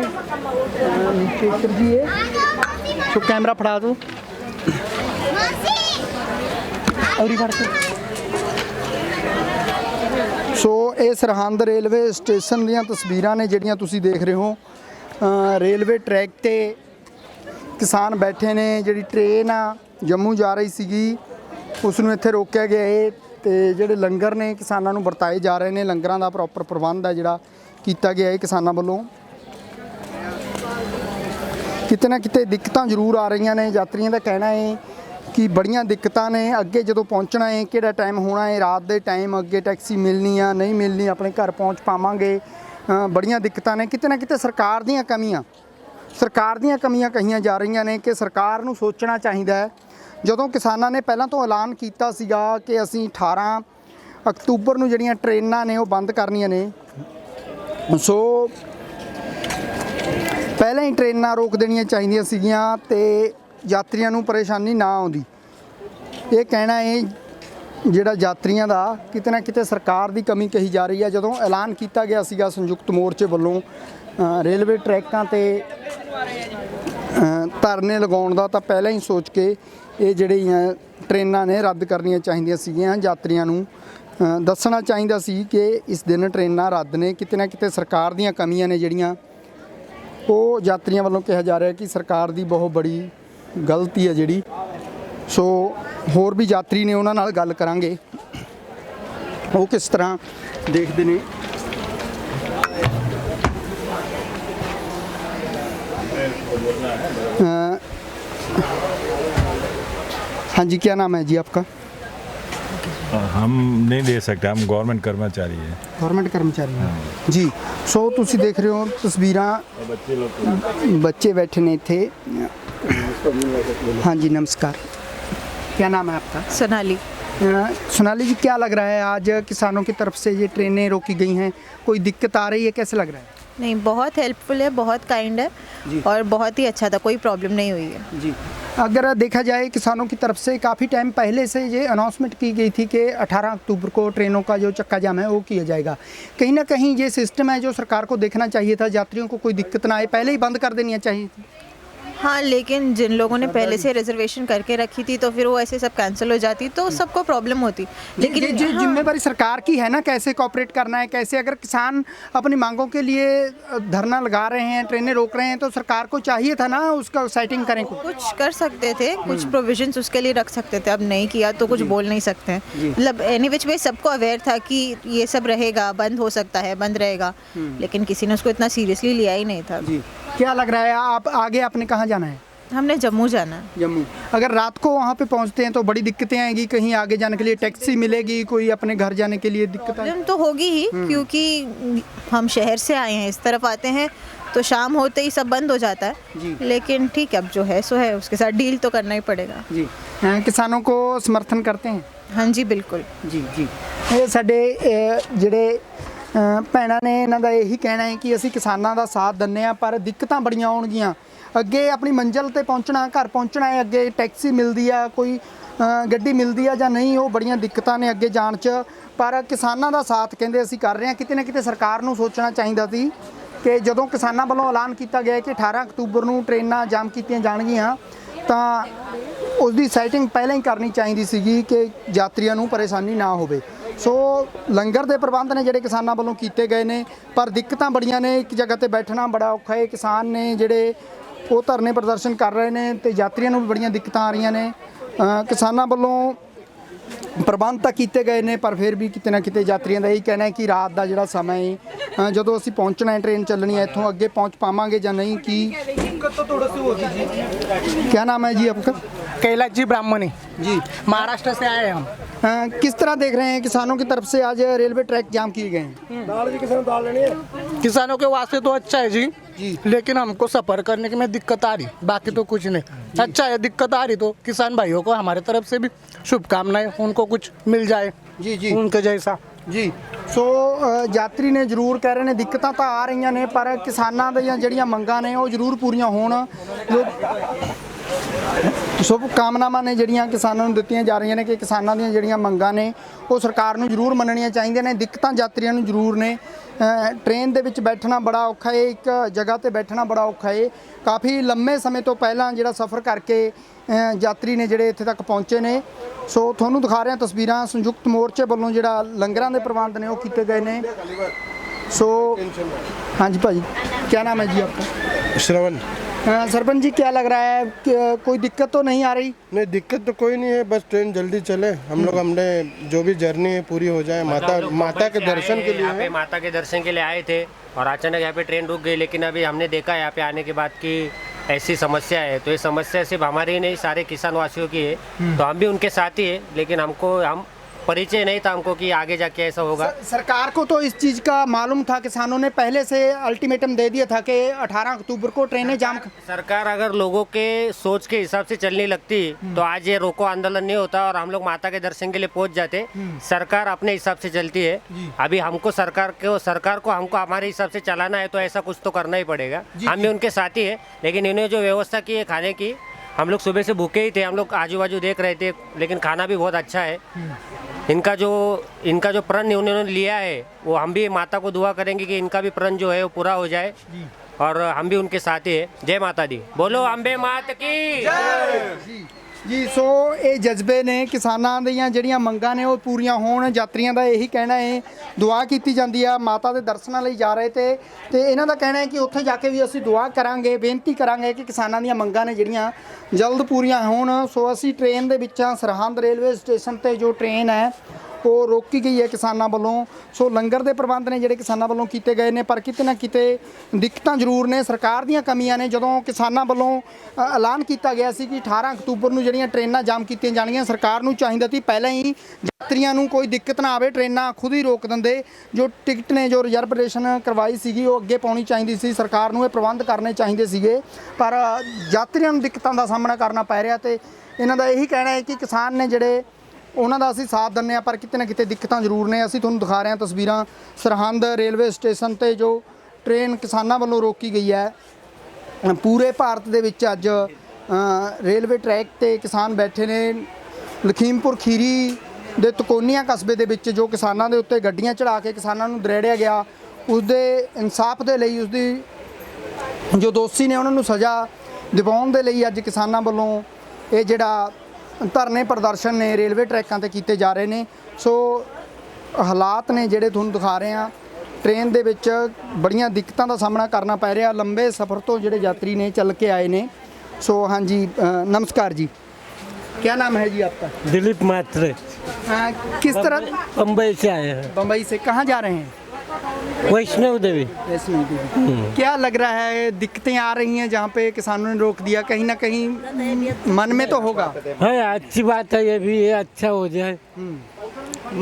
ਨੀਚੇ ਉੱਤਰ ਜੀਏ, ਸੋ ਕੈਮਰਾ ਫੜਾ ਦਿਓ ਔਰੀ ਫੜ ਕੇ। ਸੋ ਇਹ ਸਰਹੰਦ ਰੇਲਵੇ ਸਟੇਸ਼ਨ ਦੀਆਂ ਤਸਵੀਰਾਂ ਨੇ ਜਿਹੜੀਆਂ ਤੁਸੀਂ ਦੇਖ ਰਹੇ ਹੋ। ਰੇਲਵੇ ਟਰੈਕ ਤੇ ਕਿਸਾਨ ਬੈਠੇ ਨੇ। ਜਿਹੜੀ ਟ੍ਰੇਨ ਆ ਜੰਮੂ ਜਾ ਰਹੀ ਸੀਗੀ ਉਸ ਨੂੰ ਇੱਥੇ ਰੋਕਿਆ ਗਿਆ ਹੈ ਤੇ ਜਿਹੜੇ ਲੰਗਰ ਨੇ ਕਿਸਾਨਾਂ ਨੂੰ ਵਰਤਾਏ ਜਾ ਰਹੇ ਨੇ। ਲੰਗਰਾਂ ਦਾ ਪ੍ਰੋਪਰ ਪ੍ਰਬੰਧ ਹੈ ਜਿਹੜਾ ਕੀਤਾ ਗਿਆ ਹੈ ਕਿਸਾਨਾਂ ਵੱਲੋਂ। ਕਿਤੇ ਨਾ ਕਿਤੇ ਦਿੱਕਤਾਂ ਜ਼ਰੂਰ ਆ ਰਹੀਆਂ ਨੇ। ਯਾਤਰੀਆਂ ਦਾ ਕਹਿਣਾ ਹੈ ਕਿ ਬੜੀਆਂ ਦਿੱਕਤਾਂ ਨੇ। ਅੱਗੇ ਜਦੋਂ ਪਹੁੰਚਣਾ ਹੈ, ਕਿਹੜਾ ਟਾਈਮ ਹੋਣਾ ਹੈ, ਰਾਤ ਦੇ ਟਾਈਮ ਅੱਗੇ ਟੈਕਸੀ ਮਿਲਣੀ ਆ ਨਹੀਂ ਮਿਲਣੀ, ਆਪਣੇ ਘਰ ਪਹੁੰਚ ਪਾਵਾਂਗੇ, ਬੜੀਆਂ ਦਿੱਕਤਾਂ ਨੇ। ਕਿਤੇ ਨਾ ਕਿਤੇ ਸਰਕਾਰ ਦੀਆਂ ਕਮੀਆਂ ਕਹੀਆਂ ਜਾ ਰਹੀਆਂ ਨੇ ਕਿ ਸਰਕਾਰ ਨੂੰ ਸੋਚਣਾ ਚਾਹੀਦਾ ਹੈ। ਜਦੋਂ ਕਿਸਾਨਾਂ ਨੇ ਪਹਿਲਾਂ ਤੋਂ ਐਲਾਨ ਕੀਤਾ ਸੀਗਾ ਕਿ ਅਸੀਂ 18 ਅਕਤੂਬਰ ਨੂੰ ਜਿਹੜੀਆਂ ਟ੍ਰੇਨਾਂ ਨੇ ਉਹ ਬੰਦ ਕਰਨੀਆਂ ਨੇ, ਸੋ ਪਹਿਲਾਂ ਹੀ ਟ੍ਰੇਨਾਂ ਰੋਕ ਦੇਣੀਆਂ ਚਾਹੀਦੀਆਂ ਸੀਗੀਆਂ ਤੇ ਯਾਤਰੀਆਂ ਨੂੰ ਪਰੇਸ਼ਾਨੀ ਨਾ ਆਉਂਦੀ। ਇਹ ਕਹਿਣਾ ਹੈ ਜਿਹੜਾ ਯਾਤਰੀਆਂ ਦਾ ਕਿਤੇ ਨਾ ਕਿਤੇ ਸਰਕਾਰ ਦੀ ਕਮੀ ਕਹੀ ਜਾ ਰਹੀ ਹੈ। ਜਦੋਂ ਐਲਾਨ ਕੀਤਾ ਗਿਆ ਸੀਗਾ ਸੰਯੁਕਤ ਮੋਰਚੇ ਵੱਲੋਂ ਰੇਲਵੇ ਟਰੈਕਾਂ ਤੇ ਧਰਨੇ ਲਗਾਉਣ ਦਾ, ਤਾਂ ਪਹਿਲਾਂ ਹੀ ਸੋਚ ਕੇ ਇਹ ਜਿਹੜੀਆਂ ਟ੍ਰੇਨਾਂ ਨੇ ਰੱਦ ਕਰਨੀਆਂ ਚਾਹੀਦੀਆਂ ਸੀਗੀਆਂ। ਯਾਤਰੀਆਂ ਨੂੰ ਦੱਸਣਾ ਚਾਹੀਦਾ ਸੀ ਕਿ ਇਸ ਦਿਨ ਟ੍ਰੇਨਾਂ ਰੱਦ ਨੇ। ਕਿਤੇ ਨਾ ਕਿਤੇ ਸਰਕਾਰ ਦੀਆਂ ਕਮੀਆਂ ਨੇ ਜਿਹੜੀਆਂ ਉਹ ਯਾਤਰੀਆਂ ਵੱਲੋਂ ਕਿਹਾ ਜਾ ਰਿਹਾ ਕਿ ਸਰਕਾਰ ਦੀ ਬਹੁਤ ਬੜੀ ਗਲਤੀ ਹੈ ਜਿਹੜੀ। ਸੋ ਹੋਰ ਵੀ ਯਾਤਰੀ ਨੇ, ਉਹਨਾਂ ਨਾਲ ਗੱਲ ਕਰਾਂਗੇ ਉਹ ਕਿਸ ਤਰ੍ਹਾਂ ਦੇਖਦੇ ਨੇ। हाँ जी, क्या नाम है जी आपका? हम नहीं दे सकते, हम गवर्नमेंट कर्मचारी हैं। गवर्नमेंट कर्मचारी हैं जी। सो तुसी देख रहे हो तस्वीरां, बच्चे बैठे ने थे। हाँ जी, नमस्कार। क्या नाम है आपका? सोनाली। सोनाली जी, क्या लग रहा है आज किसानों की तरफ से ये ट्रेनें रोकी गई हैं, कोई दिक्कत आ रही है, कैसे लग रहा है? नहीं, बहुत हेल्पफुल है, बहुत काइंड है और बहुत ही अच्छा था, कोई प्रॉब्लम नहीं हुई है जी। अगर देखा जाए किसानों की तरफ से काफ़ी टाइम पहले से ये अनाउंसमेंट की गई थी कि 18 अक्टूबर को ट्रेनों का जो चक्का जाम है वो किया जाएगा। कहीं ना कहीं ये सिस्टम है जो सरकार को देखना चाहिए था, यात्रियों को कोई दिक्कत ना आए, पहले ही बंद कर देनी चाहिए थी। हाँ, लेकिन जिन लोगों ने पहले से रिजर्वेशन करके रखी थी तो फिर वो ऐसे सब कैंसिल हो जाती तो सबको प्रॉब्लम होती। लेकिन लेकिन ये जिम्मेवारी सरकार की है ना, कैसे कॉपरेट करना है, कैसे अगर किसान अपनी मांगों के लिए धरना लगा रहे हैं, ट्रेनें रोक रहे हैं, तो सरकार को चाहिए था ना उसका सेटिंग करें। कुछ कर सकते थे, कुछ प्रोविजंस उसके लिए रख सकते थे, अब नहीं किया तो कुछ बोल नहीं सकते हैं। मतलब एनी विच वे सबको अवेयर था कि ये सब रहेगा, बंद हो सकता है, बंद रहेगा, लेकिन किसी ने उसको इतना सीरियसली लिया ही नहीं था। जी, क्या लग रहा है आप आगे आपने कहाँ जाना है? हमने जम्मू जाना है। जम्मू। अगर रात को वहाँ पे पहुँचते हैं तो बड़ी दिक्कतें आएंगी, कहीं आगे जाने के लिए टैक्सी मिलेगी, कोई अपने घर जाने के लिए दिक्कत आएगी? प्रॉब्लम तो होगी ही, क्योंकि हम शहर से आए हैं, इस तरफ आते हैं तो शाम होते ही सब बंद हो जाता है। लेकिन ठीक है, अब जो है सो है, उसके साथ डील तो करना ही पड़ेगा। जी, किसानों को समर्थन करते हैं? हाँ जी, बिल्कुल। जी जी। ਇਹ ਸਾਡੇ ਜਿਹੜੇ ਭੈਣਾਂ ਨੇ ਇਹਨਾਂ ਦਾ ਇਹੀ ਕਹਿਣਾ ਹੈ ਕਿ ਅਸੀਂ ਕਿਸਾਨਾਂ ਦਾ ਸਾਥ ਦਿੰਦੇ ਆ, ਪਰ ਦਿੱਕਤਾਂ ਬੜੀਆਂ ਆਉਣਗੀਆਂ ਅੱਗੇ ਆਪਣੀ ਮੰਜ਼ਿਲ ਤੇ ਪਹੁੰਚਣਾ, ਘਰ ਪਹੁੰਚਣਾ ਹੈ, ਅੱਗੇ ਟੈਕਸੀ ਮਿਲਦੀ ਆ, ਕੋਈ ਗੱਡੀ ਮਿਲਦੀ ਆ ਜਾਂ ਨਹੀਂ, ਉਹ ਬੜੀਆਂ ਦਿੱਕਤਾਂ ਨੇ ਅੱਗੇ ਜਾਣ 'ਚ। ਪਰ ਕਿਸਾਨਾਂ ਦਾ ਸਾਥ ਕਹਿੰਦੇ ਅਸੀਂ ਕਰ ਰਹੇ ਹਾਂ। ਕਿਤੇ ਨਾ ਕਿਤੇ ਸਰਕਾਰ ਨੂੰ ਸੋਚਣਾ ਚਾਹੀਦਾ ਸੀ ਕਿ ਜਦੋਂ ਕਿਸਾਨਾਂ ਵੱਲੋਂ ਐਲਾਨ ਕੀਤਾ ਗਿਆ ਕਿ 18 ਅਕਤੂਬਰ ਨੂੰ ਟ੍ਰੇਨਾਂ ਜਾਮ ਕੀਤੀਆਂ ਜਾਣਗੀਆਂ ਤਾਂ ਉਸ ਦੀ ਸੈਟਿੰਗ ਪਹਿਲਾਂ ਹੀ ਕਰਨੀ ਚਾਹੀਦੀ ਸੀਗੀ ਕਿ ਯਾਤਰੀਆਂ ਨੂੰ ਪਰੇਸ਼ਾਨੀ ਨਾ ਹੋਵੇ। ਸੋ ਲੰਗਰ ਦੇ ਪ੍ਰਬੰਧ ਨੇ ਜਿਹੜੇ ਕਿਸਾਨਾਂ ਵੱਲੋਂ ਕੀਤੇ ਗਏ ਨੇ, ਪਰ ਦਿੱਕਤਾਂ ਬੜੀਆਂ ਨੇ, ਇੱਕ ਜਗ੍ਹਾ ਤੇ ਬੈਠਣਾ ਬੜਾ ਔਖਾ ਹੈ। ਕਿਸਾਨ ਨੇ ਜਿਹੜੇ ਉਹ ਧਰਨੇ ਪ੍ਰਦਰਸ਼ਨ ਕਰ ਰਹੇ ਨੇ ਤੇ ਯਾਤਰੀਆਂ ਨੂੰ ਵੀ ਬੜੀਆਂ ਦਿੱਕਤਾਂ ਆ ਰਹੀਆਂ ਨੇ। ਕਿਸਾਨਾਂ ਵੱਲੋਂ ਪ੍ਰਬੰਧ ਤਾਂ ਕੀਤੇ ਗਏ ਨੇ, ਪਰ ਫਿਰ ਵੀ ਕਿਤੇ ਨਾ ਕਿਤੇ ਯਾਤਰੀਆਂ ਦਾ ਇਹੀ ਕਹਿਣਾ ਹੈ ਕਿ ਰਾਤ ਦਾ ਜਿਹੜਾ ਸਮਾਂ ਹੈ, ਜਦੋਂ ਅਸੀਂ ਪਹੁੰਚਣਾ ਹੈ, ट्रेन ਚੱਲਣੀ ਹੈ, ਇੱਥੋਂ ਅੱਗੇ ਪਹੁੰਚ ਪਾਵਾਂਗੇ ਜਾਂ नहीं कि क्या नाम है जी आपका? कैलाश जी ब्राह्मणी जी, महाराष्ट्र से आए हैं हम। किस तरह देख रहे हैं किसानों की तरफ से आज रेलवे ट्रैक जाम किए गए हैं? किसानों के वास्ते तो अच्छा है जी, लेकिन हमको सफर करने की में दिक्कत आ रही, बाकी तो कुछ नहीं। अच्छा है, दिक्कत आ रही तो किसान भाइयों को हमारे तरफ से भी शुभकामनाएं, उनको कुछ मिल जाए जी जी उनके जैसा। ਜੀ। ਸੋ ਯਾਤਰੀ ਨੇ ਜ਼ਰੂਰ ਕਹਿ ਰਹੇ ਨੇ ਦਿੱਕਤਾਂ ਤਾਂ ਆ ਰਹੀਆਂ ਨੇ, ਪਰ ਕਿਸਾਨਾਂ ਦੀਆਂ ਜਿਹੜੀਆਂ ਮੰਗਾਂ ਨੇ ਉਹ ਜ਼ਰੂਰ ਪੂਰੀਆਂ ਹੋਣ। ਜੋ शुभ कामनावां ने ਜਿਹੜੀਆਂ ਕਿਸਾਨਾਂ ਨੂੰ ਦਿੱਤੀਆਂ ਜਾ ਰਹੀਆਂ ਨੇ ਕਿ ਕਿਸਾਨਾਂ ਦੀਆਂ ਜਿਹੜੀਆਂ ਮੰਗਾਂ ਨੇ ਉਹ ਸਰਕਾਰ ਨੂੰ ਜ਼ਰੂਰ ਮੰਨਣੀਆਂ ਚਾਹੀਦੀਆਂ ਨੇ। ਦਿੱਕਤਾਂ ਯਾਤਰੀਆਂ ਨੂੰ ਜ਼ਰੂਰ ਨੇ। ट्रेन ਦੇ ਵਿੱਚ ਬੈਠਣਾ ਬੜਾ ਔਖਾ ਹੈ, ਇੱਕ ਜਗ੍ਹਾ ਤੇ ਬੈਠਣਾ ਬੜਾ ਔਖਾ ਹੈ। ਕਾਫੀ ਲੰਮੇ ਸਮੇਂ ਤੋਂ ਪਹਿਲਾਂ ਜਿਹੜਾ ਸਫ਼ਰ ਕਰਕੇ ਯਾਤਰੀ ਨੇ ਜਿਹੜੇ ਇੱਥੇ ਤੱਕ ਪਹੁੰਚੇ ਨੇ। ਸੋ ਤੁਹਾਨੂੰ ਦਿਖਾ ਰਹੇ ਹਾਂ ਤਸਵੀਰਾਂ ਸੰਯੁਕਤ ਮੋਰਚੇ ਵੱਲੋਂ ਜਿਹੜਾ ਲੰਗਰਾਂ ਦੇ ਪ੍ਰਬੰਧ ਨੇ ਉਹ ਕੀਤੇ ਗਏ ਨੇ। सो हाँ जी भाजी, क्या नाम है जी आपका? श्रवण। सरपंच जी, क्या लग रहा है कि कोई दिक्कत तो नहीं आ रही? नहीं, दिक्कत तो कोई नहीं है, बस ट्रेन जल्दी चले, हम लोग हमने जो भी जर्नी है पूरी हो जाए। माता के दर्शन के लिए, यहाँ पे माता के दर्शन के लिए आए थे और अचानक यहाँ पे ट्रेन रुक गई। लेकिन अभी हमने देखा यहाँ पे आने के बाद कि ऐसी समस्या है, तो ये समस्या सिर्फ हमारी ही नहीं, सारे किसान वासियों की है। तो हम भी उनके साथ ही है, लेकिन हम परिचय नहीं था हमको कि आगे जाके ऐसा होगा। सरकार को तो इस चीज़ का मालूम था, किसानों ने पहले से अल्टीमेटम दे दिया था कि 18 अक्टूबर को ट्रेनें जाम। सरकार अगर लोगों के सोच के हिसाब से चलने लगती तो आज ये रोको आंदोलन नहीं होता और हम लोग माता के दर्शन के लिए पहुंच जाते। सरकार अपने हिसाब से चलती है। अभी हमको सरकार को हमको हमारे हिसाब से चलाना है तो ऐसा कुछ तो करना ही पड़ेगा। हम भी उनके साथ ही है, लेकिन इन्होंने जो व्यवस्था की है खाने की, हम लोग सुबह से भूखे ही थे, हम लोग आजू बाजू देख रहे थे, लेकिन खाना भी बहुत अच्छा है। इनका जो प्रण उन्होंने लिया है वो हम भी माता को दुआ करेंगे कि इनका भी प्रण जो है वो पूरा हो जाए और हम भी उनके साथ ही है। जय माता दी, बोलो अम्बे मात की जय। जी, सो ਇਹ ਜਜ਼ਬੇ ਨੇ ਕਿਸਾਨਾਂ ਦੀਆਂ ਜਿਹੜੀਆਂ ਮੰਗਾਂ ਨੇ ਉਹ ਪੂਰੀਆਂ ਹੋਣ। ਯਾਤਰੀਆਂ ਦਾ ਇਹੀ ਕਹਿਣਾ ਹੈ, ਦੁਆ ਕੀਤੀ ਜਾਂਦੀ ਆ, ਮਾਤਾ ਦੇ ਦਰਸ਼ਨਾਂ ਲਈ ਜਾ ਰਹੇ ਤੇ ਇਹਨਾਂ ਦਾ ਕਹਿਣਾ ਹੈ ਕਿ ਉੱਥੇ ਜਾ ਕੇ ਵੀ ਅਸੀਂ ਦੁਆ ਕਰਾਂਗੇ, ਬੇਨਤੀ ਕਰਾਂਗੇ ਕਿ ਕਿਸਾਨਾਂ ਦੀਆਂ ਮੰਗਾਂ ਨੇ ਜਿਹੜੀਆਂ ਜਲਦ ਪੂਰੀਆਂ ਹੋਣ। ਸੋ ਅਸੀਂ ਟ੍ਰੇਨ ਦੇ ਵਿੱਚ ਸਰਹੰਦ ਰੇਲਵੇ ਸਟੇਸ਼ਨ ਤੇ ਜੋ ਟ੍ਰੇਨ ਹੈ ਉਹ ਰੋਕੀ ਗਈ ਹੈ ਕਿਸਾਨਾਂ ਵੱਲੋਂ। ਸੋ ਲੰਗਰ ਦੇ ਪ੍ਰਬੰਧ ਨੇ ਜਿਹੜੇ ਕਿਸਾਨਾਂ ਵੱਲੋਂ ਕੀਤੇ ਗਏ ਨੇ, ਪਰ ਕਿਤੇ ਨਾ ਕਿਤੇ ਦਿੱਕਤਾਂ ਜ਼ਰੂਰ ਨੇ, ਸਰਕਾਰ ਦੀਆਂ ਕਮੀਆਂ ਨੇ। ਜਦੋਂ ਕਿਸਾਨਾਂ ਵੱਲੋਂ ਐਲਾਨ ਕੀਤਾ ਗਿਆ ਸੀ ਕਿ 18 ਅਕਤੂਬਰ ਨੂੰ ਜਿਹੜੀਆਂ ਟ੍ਰੇਨਾਂ ਜਾਮ ਕੀਤੀਆਂ ਜਾਣਗੀਆਂ, ਸਰਕਾਰ ਨੂੰ ਚਾਹੀਦਾ ਸੀ ਪਹਿਲਾਂ ਹੀ ਯਾਤਰੀਆਂ ਨੂੰ ਕੋਈ ਦਿੱਕਤ ਨਾ ਆਵੇ, ਟ੍ਰੇਨਾਂ ਖੁਦ ਹੀ ਰੋਕ ਦਿੰਦੇ। ਜੋ ਟਿਕਟ ਨੇ, ਜੋ ਰਿਜ਼ਰਵੇਸ਼ਨ ਕਰਵਾਈ ਸੀਗੀ ਉਹ ਅੱਗੇ ਪਾਉਣੀ ਚਾਹੀਦੀ ਸੀ, ਸਰਕਾਰ ਨੂੰ ਇਹ ਪ੍ਰਬੰਧ ਕਰਨੇ ਚਾਹੀਦੇ ਸੀਗੇ, ਪਰ ਯਾਤਰੀਆਂ ਨੂੰ ਦਿੱਕਤਾਂ ਦਾ ਸਾਹਮਣਾ ਕਰਨਾ ਪੈ ਰਿਹਾ। ਤੇ ਇਹਨਾਂ ਦਾ ਇਹੀ ਕਹਿਣਾ ਹੈ ਕਿ ਕਿਸਾਨ ਨੇ ਜਿਹੜੇ ਉਹਨਾਂ ਦਾ ਅਸੀਂ ਸਾਥ ਦਿੰਦੇ ਹਾਂ, ਪਰ ਕਿਤੇ ਨਾ ਕਿਤੇ ਦਿੱਕਤਾਂ ਜ਼ਰੂਰ ਨੇ। ਅਸੀਂ ਤੁਹਾਨੂੰ ਦਿਖਾ ਰਹੇ ਹਾਂ ਤਸਵੀਰਾਂ ਸਰਹੰਦ ਰੇਲਵੇ ਸਟੇਸ਼ਨ ਤੇ ਜੋ ਟ੍ਰੇਨ ਕਿਸਾਨਾਂ ਵੱਲੋਂ ਰੋਕੀ ਗਈ ਹੈ। ਪੂਰੇ ਭਾਰਤ ਦੇ ਵਿੱਚ ਅੱਜ ਰੇਲਵੇ ਟਰੈਕ ਤੇ ਕਿਸਾਨ ਬੈਠੇ ਨੇ। ਲਖੀਮਪੁਰ ਖੀਰੀ ਦੇ ਤਕੋਨੀਆਂ ਕਸਬੇ ਦੇ ਵਿੱਚ ਜੋ ਕਿਸਾਨਾਂ ਦੇ ਉੱਤੇ ਗੱਡੀਆਂ ਚੜਾ ਕੇ ਕਿਸਾਨਾਂ ਨੂੰ ਦਰੇੜਿਆ ਗਿਆ, ਉਸ ਦੇ ਇਨਸਾਫ ਦੇ ਲਈ, ਉਸ ਦੀ ਜੋ ਦੋਸ਼ੀ ਨੇ ਉਹਨਾਂ ਨੂੰ ਸਜ਼ਾ ਦਿਵਾਉਣ ਦੇ ਲਈ ਅੱਜ ਕਿਸਾਨਾਂ ਵੱਲੋਂ ਇਹ ਜਿਹੜਾ ਧਰਨੇ ਪ੍ਰਦਰਸ਼ਨ ਨੇ ਰੇਲਵੇ ਟਰੈਕਾਂ ਤੇ ਕੀਤੇ ਜਾ ਰਹੇ ਨੇ। ਸੋ ਹਾਲਾਤ ਨੇ ਜਿਹੜੇ ਤੁਹਾਨੂੰ ਦਿਖਾ ਰਹੇ ਹਾਂ। ਟ੍ਰੇਨ ਦੇ ਵਿੱਚ ਬੜੀਆਂ ਦਿੱਕਤਾਂ ਦਾ ਸਾਹਮਣਾ ਕਰਨਾ ਪੈ ਰਿਹਾ। ਲੰਬੇ ਸਫ਼ਰ ਤੋਂ ਜਿਹੜੇ ਯਾਤਰੀ ਨੇ ਚੱਲ ਕੇ ਆਏ ਨੇ। सो हाँ जी, नमस्कार जी, क्या नाम है जी आपका? दिलीप मात्रे। किस तरह? बम्बई से आए हैं। बम्बई से कहाँ जा रहे हैं? वैष्णव देवी। वैष्णव देवी। क्या लग रहा है, दिक्कतें आ रही हैं जहाँ पे किसानों ने रोक दिया, कहीं ना कहीं मन में तो होगा? हाँ, अच्छी बात है, ये भी ये अच्छा हो जाए।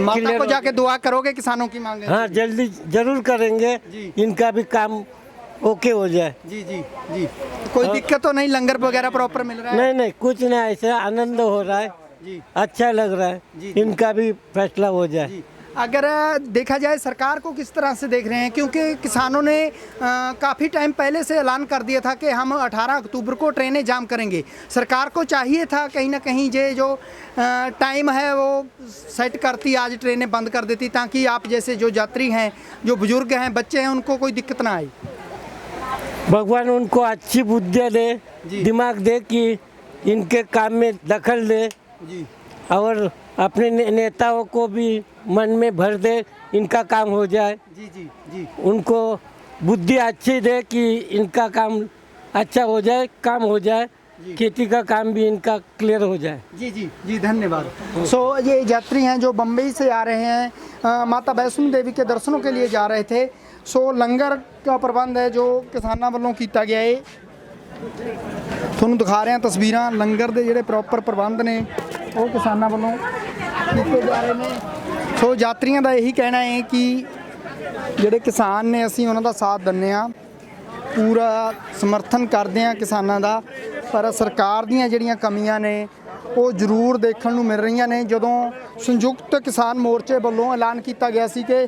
माता को जाके दुआ करोगे किसानों की मांगे? हाँ, जल्दी जरूर करेंगे, इनका भी काम ओके हो जाए। जी जी जी। कोई दिक्कत तो नहीं? लंगर वगैरह प्रॉपर मिल रहा है? नहीं नहीं, कुछ नहीं, ऐसे आनंद हो रहा है जी, अच्छा लग रहा है। इनका भी फैसला हो जाए। अगर देखा जाए सरकार को किस तरह से देख रहे हैं, क्योंकि किसानों ने काफ़ी टाइम पहले से ऐलान कर दिया था कि हम 18 अक्टूबर को ट्रेनें जाम करेंगे। सरकार को चाहिए था कहीं ना कहीं जो टाइम है वो सेट करती, आज ट्रेनें बंद कर देती, ताकि आप जैसे जो यात्री हैं, जो बुजुर्ग हैं, बच्चे हैं, उनको कोई दिक्कत ना आए। भगवान उनको अच्छी बुद्धि दे, दिमाग दे कि इनके काम में दखल दे जी, और अपने नेताओं को भी मन में भर दे, इनका काम हो जाए। जी जी जी। उनको बुद्धि अच्छी दे कि इनका काम अच्छा हो जाए, काम हो जाए, खेती का काम भी इनका क्लियर हो जाए। जी जी जी, धन्यवाद। सो ये यात्री हैं जो बम्बई से आ रहे हैं, माता वैष्णो देवी के दर्शनों के लिए जा रहे थे। सो लंगर का प्रबंध है जो किसानों ਵੱਲੋਂ ਕੀਤਾ ਗਿਆ ਹੈ। ਤੁਹਾਨੂੰ ਦਿਖਾ ਰਹੇ ਹਾਂ ਤਸਵੀਰਾਂ। ਲੰਗਰ ਦੇ ਜਿਹੜੇ ਪ੍ਰੋਪਰ ਪ੍ਰਬੰਧ ਨੇ ਉਹ ਕਿਸਾਨਾਂ ਵੱਲੋਂ ਕੀਤੇ ਜਾ ਰਹੇ ਨੇ। ਸੋ ਯਾਤਰੀਆਂ ਦਾ ਇਹੀ ਕਹਿਣਾ ਹੈ ਕਿ ਜਿਹੜੇ ਕਿਸਾਨ ਨੇ ਅਸੀਂ ਉਹਨਾਂ ਦਾ ਸਾਥ ਦਿੰਦੇ ਹਾਂ, ਪੂਰਾ ਸਮਰਥਨ ਕਰਦੇ ਹਾਂ ਕਿਸਾਨਾਂ ਦਾ, ਪਰ ਸਰਕਾਰ ਦੀਆਂ ਜਿਹੜੀਆਂ ਕਮੀਆਂ ਨੇ ਉਹ ਜ਼ਰੂਰ ਦੇਖਣ ਨੂੰ ਮਿਲ ਰਹੀਆਂ ਨੇ। ਜਦੋਂ ਸੰਯੁਕਤ ਕਿਸਾਨ ਮੋਰਚੇ ਵੱਲੋਂ ਐਲਾਨ ਕੀਤਾ ਗਿਆ ਸੀ ਕਿ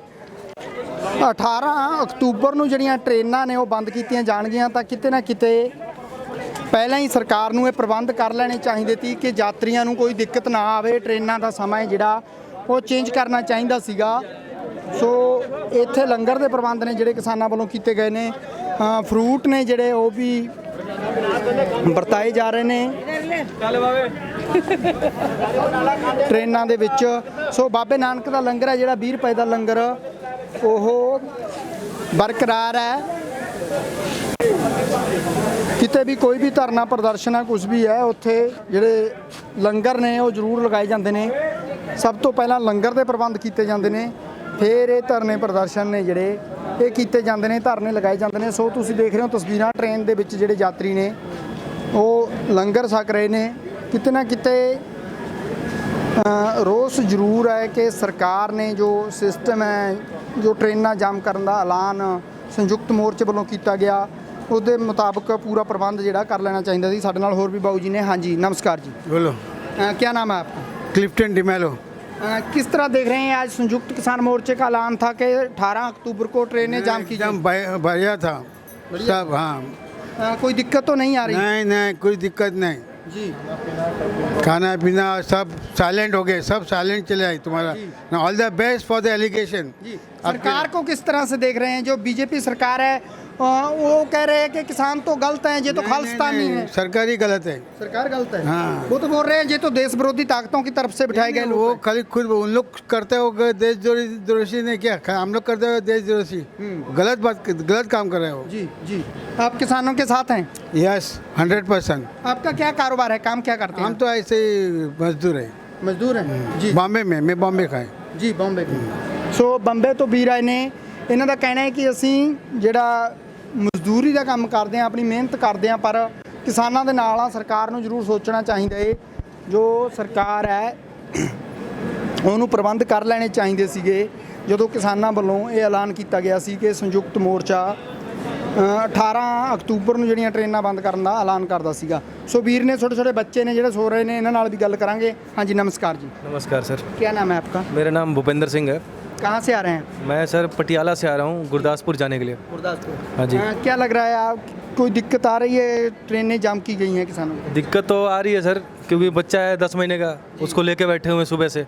18 ਅਕਤੂਬਰ ਨੂੰ ਜਿਹੜੀਆਂ ਟ੍ਰੇਨਾਂ ਨੇ ਉਹ ਬੰਦ ਕੀਤੀਆਂ ਜਾਣਗੀਆਂ, ਤਾਂ ਕਿਤੇ ਨਾ ਕਿਤੇ ਪਹਿਲਾਂ ਹੀ ਸਰਕਾਰ ਨੂੰ ਇਹ ਪ੍ਰਬੰਧ ਕਰ ਲੈਣੇ ਚਾਹੀਦੇ ਸੀ ਕਿ ਯਾਤਰੀਆਂ ਨੂੰ ਕੋਈ ਦਿੱਕਤ ਨਾ ਆਵੇ। ਟ੍ਰੇਨਾਂ ਦਾ ਸਮਾਂ ਜਿਹੜਾ ਉਹ ਚੇਂਜ ਕਰਨਾ ਚਾਹੀਦਾ ਸੀਗਾ। ਸੋ ਇੱਥੇ ਲੰਗਰ ਦੇ ਪ੍ਰਬੰਧ ਨੇ ਜਿਹੜੇ ਕਿਸਾਨਾਂ ਵੱਲੋਂ ਕੀਤੇ ਗਏ ਨੇ। ਫਰੂਟ ਨੇ ਜਿਹੜੇ ਉਹ ਵੀ ਵਰਤਾਏ ਜਾ ਰਹੇ ਨੇ ਟ੍ਰੇਨਾਂ ਦੇ ਵਿੱਚ। ਸੋ ਬਾਬੇ ਨਾਨਕ ਦਾ ਲੰਗਰ ਹੈ ਜਿਹੜਾ 20 ਰੁਪਏ ਦਾ ਲੰਗਰ, ਉਹ ਬਰਕਰਾਰ ਹੈ। ਕਿਤੇ ਵੀ ਕੋਈ ਵੀ ਧਰਨਾ ਪ੍ਰਦਰਸ਼ਨ ਹੈ, ਕੁਝ ਵੀ ਹੈ, ਉੱਥੇ ਜਿਹੜੇ ਲੰਗਰ ਨੇ ਉਹ ਜ਼ਰੂਰ ਲਗਾਏ ਜਾਂਦੇ ਨੇ। ਸਭ ਤੋਂ ਪਹਿਲਾਂ ਲੰਗਰ ਦੇ ਪ੍ਰਬੰਧ ਕੀਤੇ ਜਾਂਦੇ ਨੇ, ਫਿਰ ਇਹ ਧਰਨੇ ਪ੍ਰਦਰਸ਼ਨ ਨੇ ਜਿਹੜੇ ਇਹ ਕੀਤੇ ਜਾਂਦੇ ਨੇ, ਧਰਨੇ ਲਗਾਏ ਜਾਂਦੇ ਨੇ। ਸੋ ਤੁਸੀਂ ਦੇਖ ਰਹੇ ਹੋ ਤਸਵੀਰਾਂ, ਟ੍ਰੇਨ ਦੇ ਵਿੱਚ ਜਿਹੜੇ ਯਾਤਰੀ ਨੇ ਉਹ ਲੰਗਰ ਛਕ ਰਹੇ ਨੇ। ਕਿਤੇ ਨਾ ਕਿਤੇ ਰੋਸ ਜ਼ਰੂਰ ਹੈ ਕਿ ਸਰਕਾਰ ਨੇ ਜੋ ਸਿਸਟਮ ਹੈ, ਜੋ ਟ੍ਰੇਨਾਂ ਜਾਮ ਕਰਨ ਦਾ ਐਲਾਨ ਸੰਯੁਕਤ ਮੋਰਚੇ ਵੱਲੋਂ ਕੀਤਾ ਗਿਆ, ਉਹਦੇ ਮੁਤਾਬਕ ਪੂਰਾ ਪ੍ਰਬੰਧ ਜਿਹੜਾ ਕਰ ਲੈਣਾ ਚਾਹੀਦਾ ਸੀ। ਸਾਡੇ ਨਾਲ ਹੋਰ ਵੀ ਬਾਊ ਜੀ ਨੇ। हाँ जी, नमस्कार जी। बोलो। क्या नाम है आपका? क्लिफ्टन डिमेलो। किस तरह देख रहे हैं आज संयुक्त किसान मोर्चे का ऐलान था कि 18 अक्टूबर को ट्रेनें जाम की जाएं? बढ़िया था सब। हाँ, कोई दिक्कत तो नहीं आ रही? नहीं नहीं, कोई दिक्कत नहीं जी। खाना पीना सब साइलेंट हो गए, सब साइलेंट चले आए तुम्हारा। All the best for the allegation. सरकार को किस तरह से देख रहे हैं? जो बीजेपी सरकार है वो कह रहे हैं कि किसान तो गलत हैं, ये तो खालिस्तानी है। सरकार ही गलत है। सरकार गलत है। हाँ। वो तो बोल रहे हैं ये तो देश विरोधी ताकतों की तरफ से बिठाए गए। वो खाली खुद उन लोग करते हो देशद्रोही ने क्या, हम लोग करते हो देशद्रोही। गलत बात, गलत काम कर रहे हो। जी जी। आप किसानों के साथ हैं? यस, 100%। आपका क्या कारोबार है, काम क्या करते हैं? हम तो ऐसे ही मजदूर है। मजदूर हैं जी। बॉम्बे में, मैं बॉम्बे का है ਜੀ ਬੰਬੇ ਤੋਂ। ਸੋ ਬੰਬੇ ਤੋਂ ਵੀਰ ਆਏ ਨੇ। ਇਹਨਾਂ ਦਾ ਕਹਿਣਾ ਹੈ ਕਿ ਅਸੀਂ ਜਿਹੜਾ ਮਜ਼ਦੂਰੀ ਦਾ ਕੰਮ ਕਰਦੇ ਹਾਂ, ਆਪਣੀ ਮਿਹਨਤ ਕਰਦੇ ਹਾਂ, ਪਰ ਕਿਸਾਨਾਂ ਦੇ ਨਾਲ ਆ। ਸਰਕਾਰ ਨੂੰ ਜ਼ਰੂਰ ਸੋਚਣਾ ਚਾਹੀਦਾ ਹੈ। ਜੋ ਸਰਕਾਰ ਹੈ ਉਹਨੂੰ ਪ੍ਰਬੰਧ ਕਰ ਲੈਣੇ ਚਾਹੀਦੇ ਸੀਗੇ। ਜਦੋਂ ਕਿਸਾਨਾਂ ਵੱਲੋਂ ਇਹ ਐਲਾਨ ਕੀਤਾ ਗਿਆ ਸੀ ਕਿ ਸੰਯੁਕਤ ਮੋਰਚਾ 18 ਅਕਤੂਬਰ ਨੂੰ ਜਿਹੜੀਆਂ ਟ੍ਰੇਨਾਂ ਬੰਦ ਕਰਨ ਦਾ ਐਲਾਨ ਕਰਦਾ ਸੀਗਾ। ਸੋ ਵੀਰ ਨੇ ਛੋਟੇ ਛੋਟੇ ਬੱਚੇ ਨੇ ਜਿਹੜੇ ਸੋ ਰਹੇ ਨੇ, ਇਹਨਾਂ ਨਾਲ ਵੀ ਗੱਲ ਕਰਾਂਗੇ। ਹਾਂਜੀ, ਨਮਸਕਾਰ ਜੀ। नमस्कार सर, क्या नाम है आपका? मेरा नाम भूपेंद्र सिंह है। कहाँ से आ रहे हैं? मैं सर पटियाला से आ रहा हूँ गुरदासपुर जाने के लिए। गुरदासपुर। हाँ जी। क्या लग रहा है, आप कोई दिक्कत आ रही है? ट्रेनें जाम की गई हैं किसानों को? दिक्कत तो आ रही है सर, क्योंकि बच्चा है 10 महीने का, उसको लेके बैठे हुए हैं सुबह से।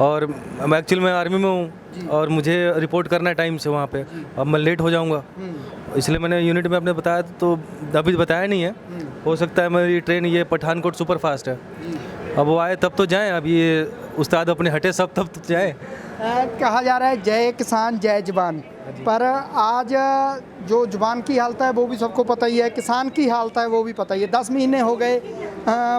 और मैं एक्चुअली मैं आर्मी में हूँ और मुझे रिपोर्ट करना है टाइम से वहाँ पे। अब मैं लेट हो जाऊँगा, इसलिए मैंने यूनिट में अपने बताया, तो अभी बताया नहीं है। हो सकता है मेरी ट्रेन ये पठानकोट सुपर फास्ट है, अब वो आए तब तो जाएं। अब ये उस्ताद अपने हटे सब तब तो जाएं। कहा जा रहा है जय किसान जय जवान, पर आज जो जवान की हालत है वो भी सबको पता ही है, किसान की हालत है वो भी पता ही है। 10 महीने हो गए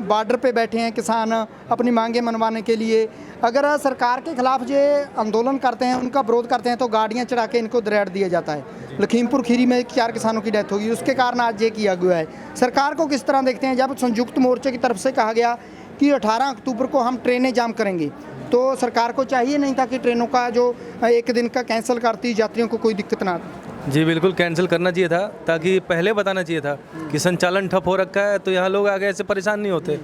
बॉर्डर पे बैठे हैं किसान अपनी मांगे मनवाने के लिए। अगर सरकार के खिलाफ जो आंदोलन करते हैं, उनका विरोध करते हैं, तो गाड़ियां चढ़ा के इनको दरेड़ दिया जाता है। लखीमपुर खीरी में 4 किसानों की डेथ होगी, उसके कारण आज ये किया गया है। सरकार को किस तरह देखते हैं? जब संयुक्त मोर्चे की तरफ से कहा गया कि 18 अक्टूबर को हम ट्रेनें जाम करेंगे, तो सरकार को चाहिए नहीं था कि ट्रेनों का जो 1 दिन का कैंसिल करती, यात्रियों को कोई दिक्कत ना आती? जी बिल्कुल कैंसिल करना चाहिए था, ताकि पहले बताना चाहिए था कि संचालन ठप हो रखा है, तो यहाँ लोग आगे ऐसे परेशान नहीं होते।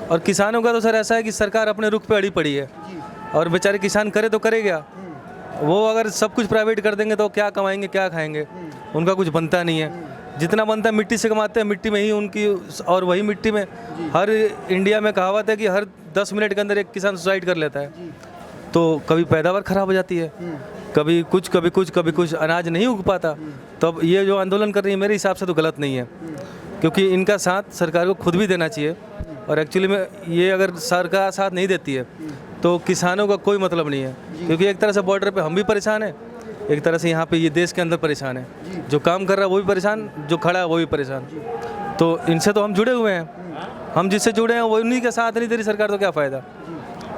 और किसानों का तो सर ऐसा है कि सरकार अपने रुख पे अड़ी पड़ी है, और बेचारे किसान करे तो करे क्या? वो अगर सब कुछ प्राइवेट कर देंगे तो क्या कमाएंगे, क्या खाएंगे? उनका कुछ बनता नहीं है। जितना बनता है मिट्टी से कमाते हैं, मिट्टी में ही उनकी, और वही मिट्टी में हर इंडिया में कहावत है कि हर 10 मिनट के अंदर एक किसान सुसाइड कर लेता है। तो कभी पैदावार खराब हो जाती है, कभी कुछ कभी कुछ कभी कुछ, अनाज नहीं उग पाता। तो अब ये जो आंदोलन कर रही है मेरे हिसाब से तो गलत नहीं है, क्योंकि इनका साथ सरकार को खुद भी देना चाहिए। और एक्चुअली में ये अगर सरकार साथ नहीं देती है तो किसानों का कोई मतलब नहीं है, क्योंकि एक तरह से बॉर्डर पे हम भी परेशान हैं, एक तरह से यहाँ पे ये देश के अंदर परेशान है। जो काम कर रहा है वो भी परेशान, जो खड़ा है वो भी परेशान। तो इनसे तो हम जुड़े हुए हैं, हम जिससे जुड़े हैं वो उन्हीं के साथ नहीं दे रही सरकार, तो क्या फ़ायदा?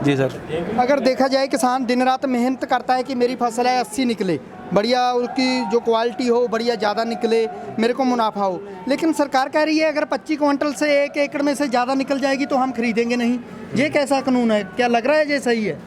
जी सर। अगर देखा जाए किसान दिन रात मेहनत करता है कि मेरी फसल है 80 निकले, बढ़िया उसकी जो क्वालिटी हो, बढ़िया ज़्यादा निकले, मेरे को मुनाफा हो, लेकिन सरकार कह रही है अगर 25 क्विंटल से 1 एकड़ में से ज़्यादा निकल जाएगी तो हम खरीदेंगे नहीं। ये कैसा कानून है? क्या लग रहा है ये सही है?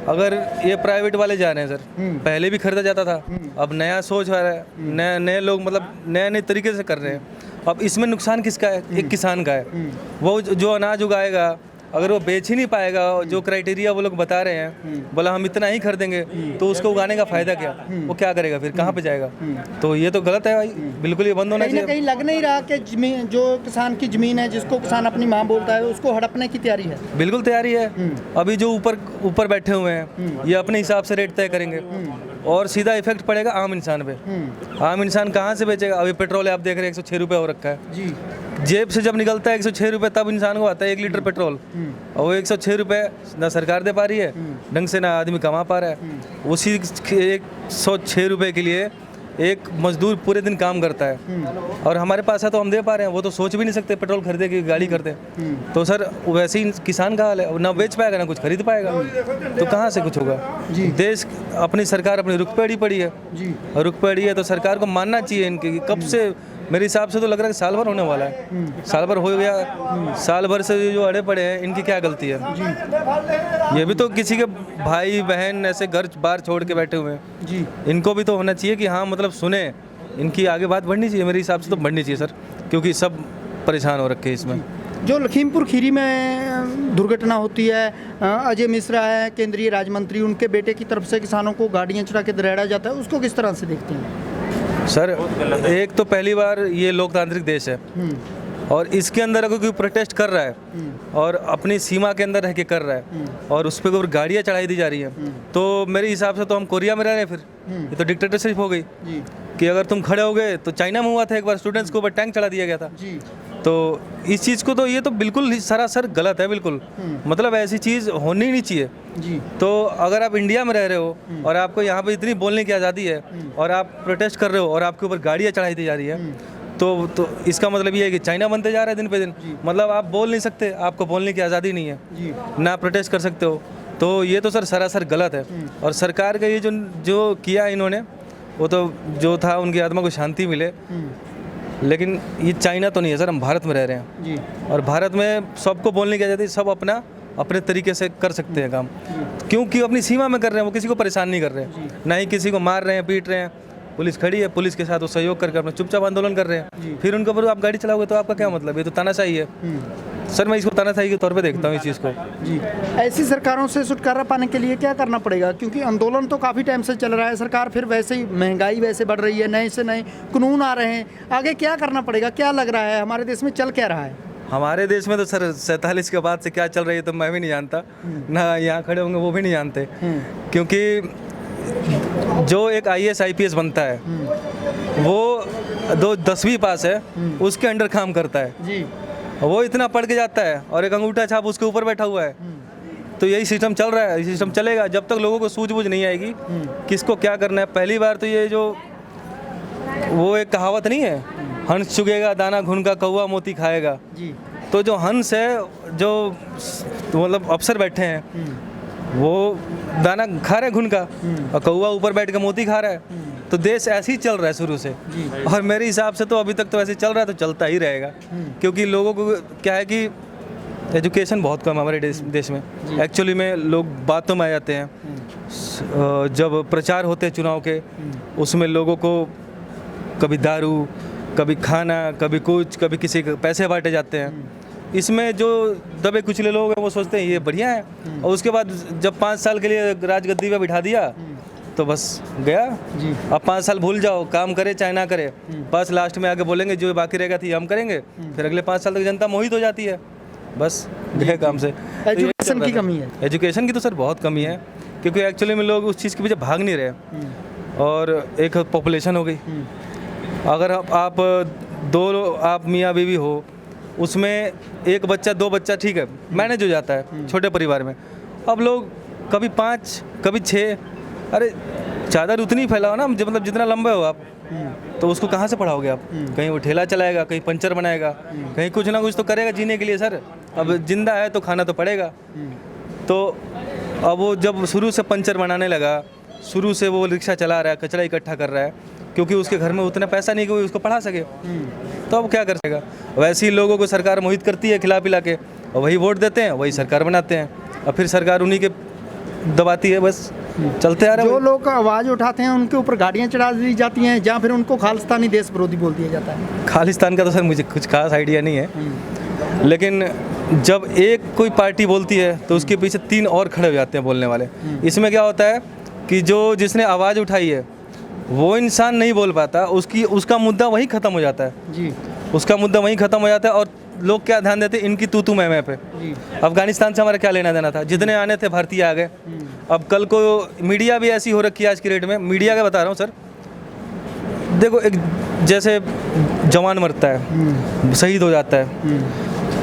अगर ये प्राइवेट वाले जा रहे हैं सर, पहले भी खरीदा जाता था, अब नया सोच आ रहा है, नए लोग मतलब नए तरीके से कर रहे हैं। अब इसमें नुकसान किसका है? एक किसान का है। वो जो अनाज उगाएगा, अगर वो बेच ही नहीं पाएगा, जो क्राइटेरिया वो लोग बता रहे हैं, बोला हम इतना ही खरीदेंगे, तो उसको उगाने का फ़ायदा क्या? वो क्या करेगा फिर, कहाँ पे जाएगा? तो ये तो गलत है भाई, बिल्कुल ये बंद होना चाहिए। कहीं लग नहीं रहा कि जमीन, जो किसान की ज़मीन है, जिसको किसान अपनी माँ बोलता है, उसको हड़पने की तैयारी है? बिल्कुल तैयारी है। अभी जो ऊपर बैठे हुए हैं, ये अपने हिसाब से रेट तय करेंगे, और सीधा इफेक्ट पड़ेगा आम इंसान पे। आम इंसान कहाँ से बेचेगा? अभी पेट्रोल आप देख रहे हैं 106 रुपये हो रखा है जी। जेब से जब निकलता है 106 रुपये, तब इंसान को आता है 1 लीटर पेट्रोल, और वो 106 रुपये ना सरकार दे पा रही है ढंग से, ना आदमी कमा पा रहा है। उसी 106 रुपये के लिए एक मजदूर पूरे दिन काम करता है, और हमारे पास है तो हम दे पा रहे हैं। वो तो सोच भी नहीं सकते पेट्रोल खरीदे कि गाड़ी खरीदे। तो सर वैसे ही किसान का हाल है, ना बेच पाएगा ना कुछ खरीद पाएगा, तो कहाँ से कुछ होगा? देश, अपनी सरकार अपनी रुख पे अड़ी पड़ी है, और रुख पे अड़ी है तो सरकार को मानना चाहिए इनके। कब से मेरे हिसाब से तो लग रहा है कि साल भर होने वाला है, साल भर हो गया, साल भर से जो अड़े पड़े हैं, इनकी क्या गलती है? ये भी तो किसी के भाई बहन ऐसे घर बार छोड़ के बैठे हुए हैं जी, इनको भी तो होना चाहिए कि हाँ मतलब सुने, इनकी आगे बात बढ़नी चाहिए। मेरे हिसाब से तो बढ़नी चाहिए सर, क्योंकि सब परेशान हो रखे हैं इसमें। जो लखीमपुर खीरी में दुर्घटना होती है, अजय मिश्रा है केंद्रीय राज्य मंत्री, उनके बेटे की तरफ से किसानों को गाड़ियाँ चढ़ा के दरेड़ा जाता है, उसको किस तरह से देखते हैं? सर एक तो पहली बार ये लोकतांत्रिक देश है, और इसके अंदर अगर कोई प्रोटेस्ट कर रहा है और अपनी सीमा के अंदर रह के कर रहा है, और उस पर गाड़ियाँ चढ़ाई दी जा रही हैं, तो मेरे हिसाब से तो हम कोरिया में रह रहे हैं। फिर ये तो डिक्टेटरशिप हो गई कि अगर तुम खड़े हो गए, तो चाइना में हुआ था एक बार, स्टूडेंट्स के ऊपर टैंक चढ़ा दिया गया था। तो इस चीज़ को तो ये तो बिल्कुल सरासर गलत है, बिल्कुल मतलब ऐसी चीज़ होनी ही नहीं चाहिए जी। तो अगर आप इंडिया में रह रहे हो और आपको यहाँ पे इतनी बोलने की आज़ादी है, और आप प्रोटेस्ट कर रहे हो और आपके ऊपर गाड़ियाँ चढ़ाई दी जा रही है, तो इसका मतलब ये है कि चाइना बनते जा रहा है दिन पे दिन। मतलब आप बोल नहीं सकते, आपको बोलने की आज़ादी नहीं है, ना प्रोटेस्ट कर सकते हो, तो ये तो सर सरासर गलत है। और सरकार का ये जो किया इन्होंने, वो तो जो था उनकी आत्मा को शांति मिले, लेकिन ये चाइना तो नहीं है सर, हम भारत में रह रहे हैं जी। और भारत में सबको बोलने की आज़ादी, सब अपने तरीके से कर सकते हैं काम, क्योंकि अपनी सीमा में कर रहे हैं, वो किसी को परेशान नहीं कर रहे हैं, ना ही किसी को मार रहे हैं, पीट रहे हैं। पुलिस खड़ी है, पुलिस के साथ वो सहयोग करके अपना चुपचाप आंदोलन कर रहे हैं। फिर उनके ऊपर आप गाड़ी चलाओगे तो आपका क्या मतलब? ये तो तानाशाही है। सर मैं इसको तानाशाही के तौर पे देखता हूँ इस चीज़ को। जी, ऐसी सरकारों से छुटकारा पाने के लिए क्या करना पड़ेगा? क्योंकि आंदोलन तो काफ़ी टाइम से चल रहा है, सरकार फिर वैसे ही, महंगाई वैसे बढ़ रही है, नए से नए कानून आ रहे हैं, आगे क्या करना पड़ेगा? क्या लग रहा है हमारे देश में चल क्या रहा है? हमारे देश में तो सर 47 के बाद से क्या चल रही है तो मैं भी नहीं जानता, ना यहाँ खड़े होंगे वो भी नहीं जानते, क्योंकि जो एक IAS IPS बनता है वो 10वीं पास है, उसके अंडर काम करता है जी, वो इतना पढ़ के जाता है और एक अंगूठा छाप उसके ऊपर बैठा हुआ है। तो यही सिस्टम चल रहा है, सिस्टम चलेगा जब तक लोगों को सूझबूझ नहीं आएगी किसको क्या करना है। पहली बार तो ये जो वो एक कहावत नहीं है, हंस चुगेगा दाना घुन का कौवा मोती खाएगा जी, तो जो हंस है, जो मतलब अफसर बैठे हैं वो दाना खा रहे घुन का और कौवा ऊपर बैठ के मोती खा रहा है। तो देश ऐसे ही चल रहा है शुरू से, और मेरे हिसाब से तो अभी तक तो ऐसे चल रहा है, तो चलता ही रहेगा, क्योंकि लोगों को क्या है कि एजुकेशन बहुत कम है हमारे देश में। एक्चुअली में लोग बातों में आ जाते हैं, जब प्रचार होते हैं चुनाव के उसमें लोगों को कभी दारू, कभी खाना, कभी कुछ, कभी किसी के पैसे बांटे जाते हैं। इसमें जो दबे कुचले लोग हैं वो सोचते हैं ये बढ़िया है, और उसके बाद जब 5 साल के लिए राजगद्दी पे बिठा दिया तो बस गया जी। अब 5 साल भूल जाओ, काम करे चाहे ना करे, बस लास्ट में आके बोलेंगे जो बाकी रहेगा थी हम करेंगे, फिर अगले 5 साल तक जनता मोहित हो जाती है, बस गए काम से। एजुकेशन की कमी है, एजुकेशन की तो सर बहुत कमी है, क्योंकि एक्चुअली में लोग उस चीज़ के पीछे भाग नहीं रहे, और एक पॉपुलेशन हो गई। अगर आप मियाँ बीवी हो, उसमें एक बच्चा 2 बच्चा ठीक है मैनेज हो जाता है छोटे परिवार में। अब लोग कभी 5 कभी 6, अरे चादर उतनी फैलाओ ना, मतलब जितना लंबे हो आप, तो उसको कहाँ से पढ़ाओगे आप? कहीं वो ठेला चलाएगा, कहीं पंचर बनाएगा, कहीं कुछ ना कुछ तो करेगा जीने के लिए सर। अब जिंदा है तो खाना तो पड़ेगा। तो अब वो जब शुरू से पंचर बनाने लगा, शुरू से वो रिक्शा चला रहा है, कचरा इकट्ठा कर रहा है, क्योंकि उसके घर में उतना पैसा नहीं कि वो उसको पढ़ा सके, तो अब क्या कर सकेगा? वैसे ही लोगों को सरकार मोहित करती है खिला पिला के, और वही वोट देते हैं, वही सरकार बनाते हैं, और फिर सरकार उन्हीं के दबाती है, बस चलते आ रहे हैं। जो लोग आवाज़ उठाते हैं उनके ऊपर गाड़ियाँ चढ़ा दी जाती हैं, जहाँ फिर उनको खालिस्तानी देश विरोधी बोल दिया जाता है। खालिस्तान का तो सर मुझे कुछ खास आइडिया नहीं है, लेकिन जब एक कोई पार्टी बोलती है तो उसके पीछे 3 और खड़े हो जाते हैं बोलने वाले। इसमें क्या होता है कि जिसने आवाज़ उठाई है वो इंसान नहीं बोल पाता, उसका मुद्दा वहीं ख़त्म हो जाता है जी, उसका मुद्दा वहीं ख़त्म हो जाता है, और लोग क्या ध्यान देते हैं इनकी तू मैं पे। अफगानिस्तान से हमारा क्या लेना देना था? जितने आने थे भारतीय आ गए। अब कल को मीडिया भी ऐसी हो रखी है आज की डेट में, मीडिया का बता रहा हूँ सर, देखो एक जैसे जवान मरता है, शहीद हो जाता है,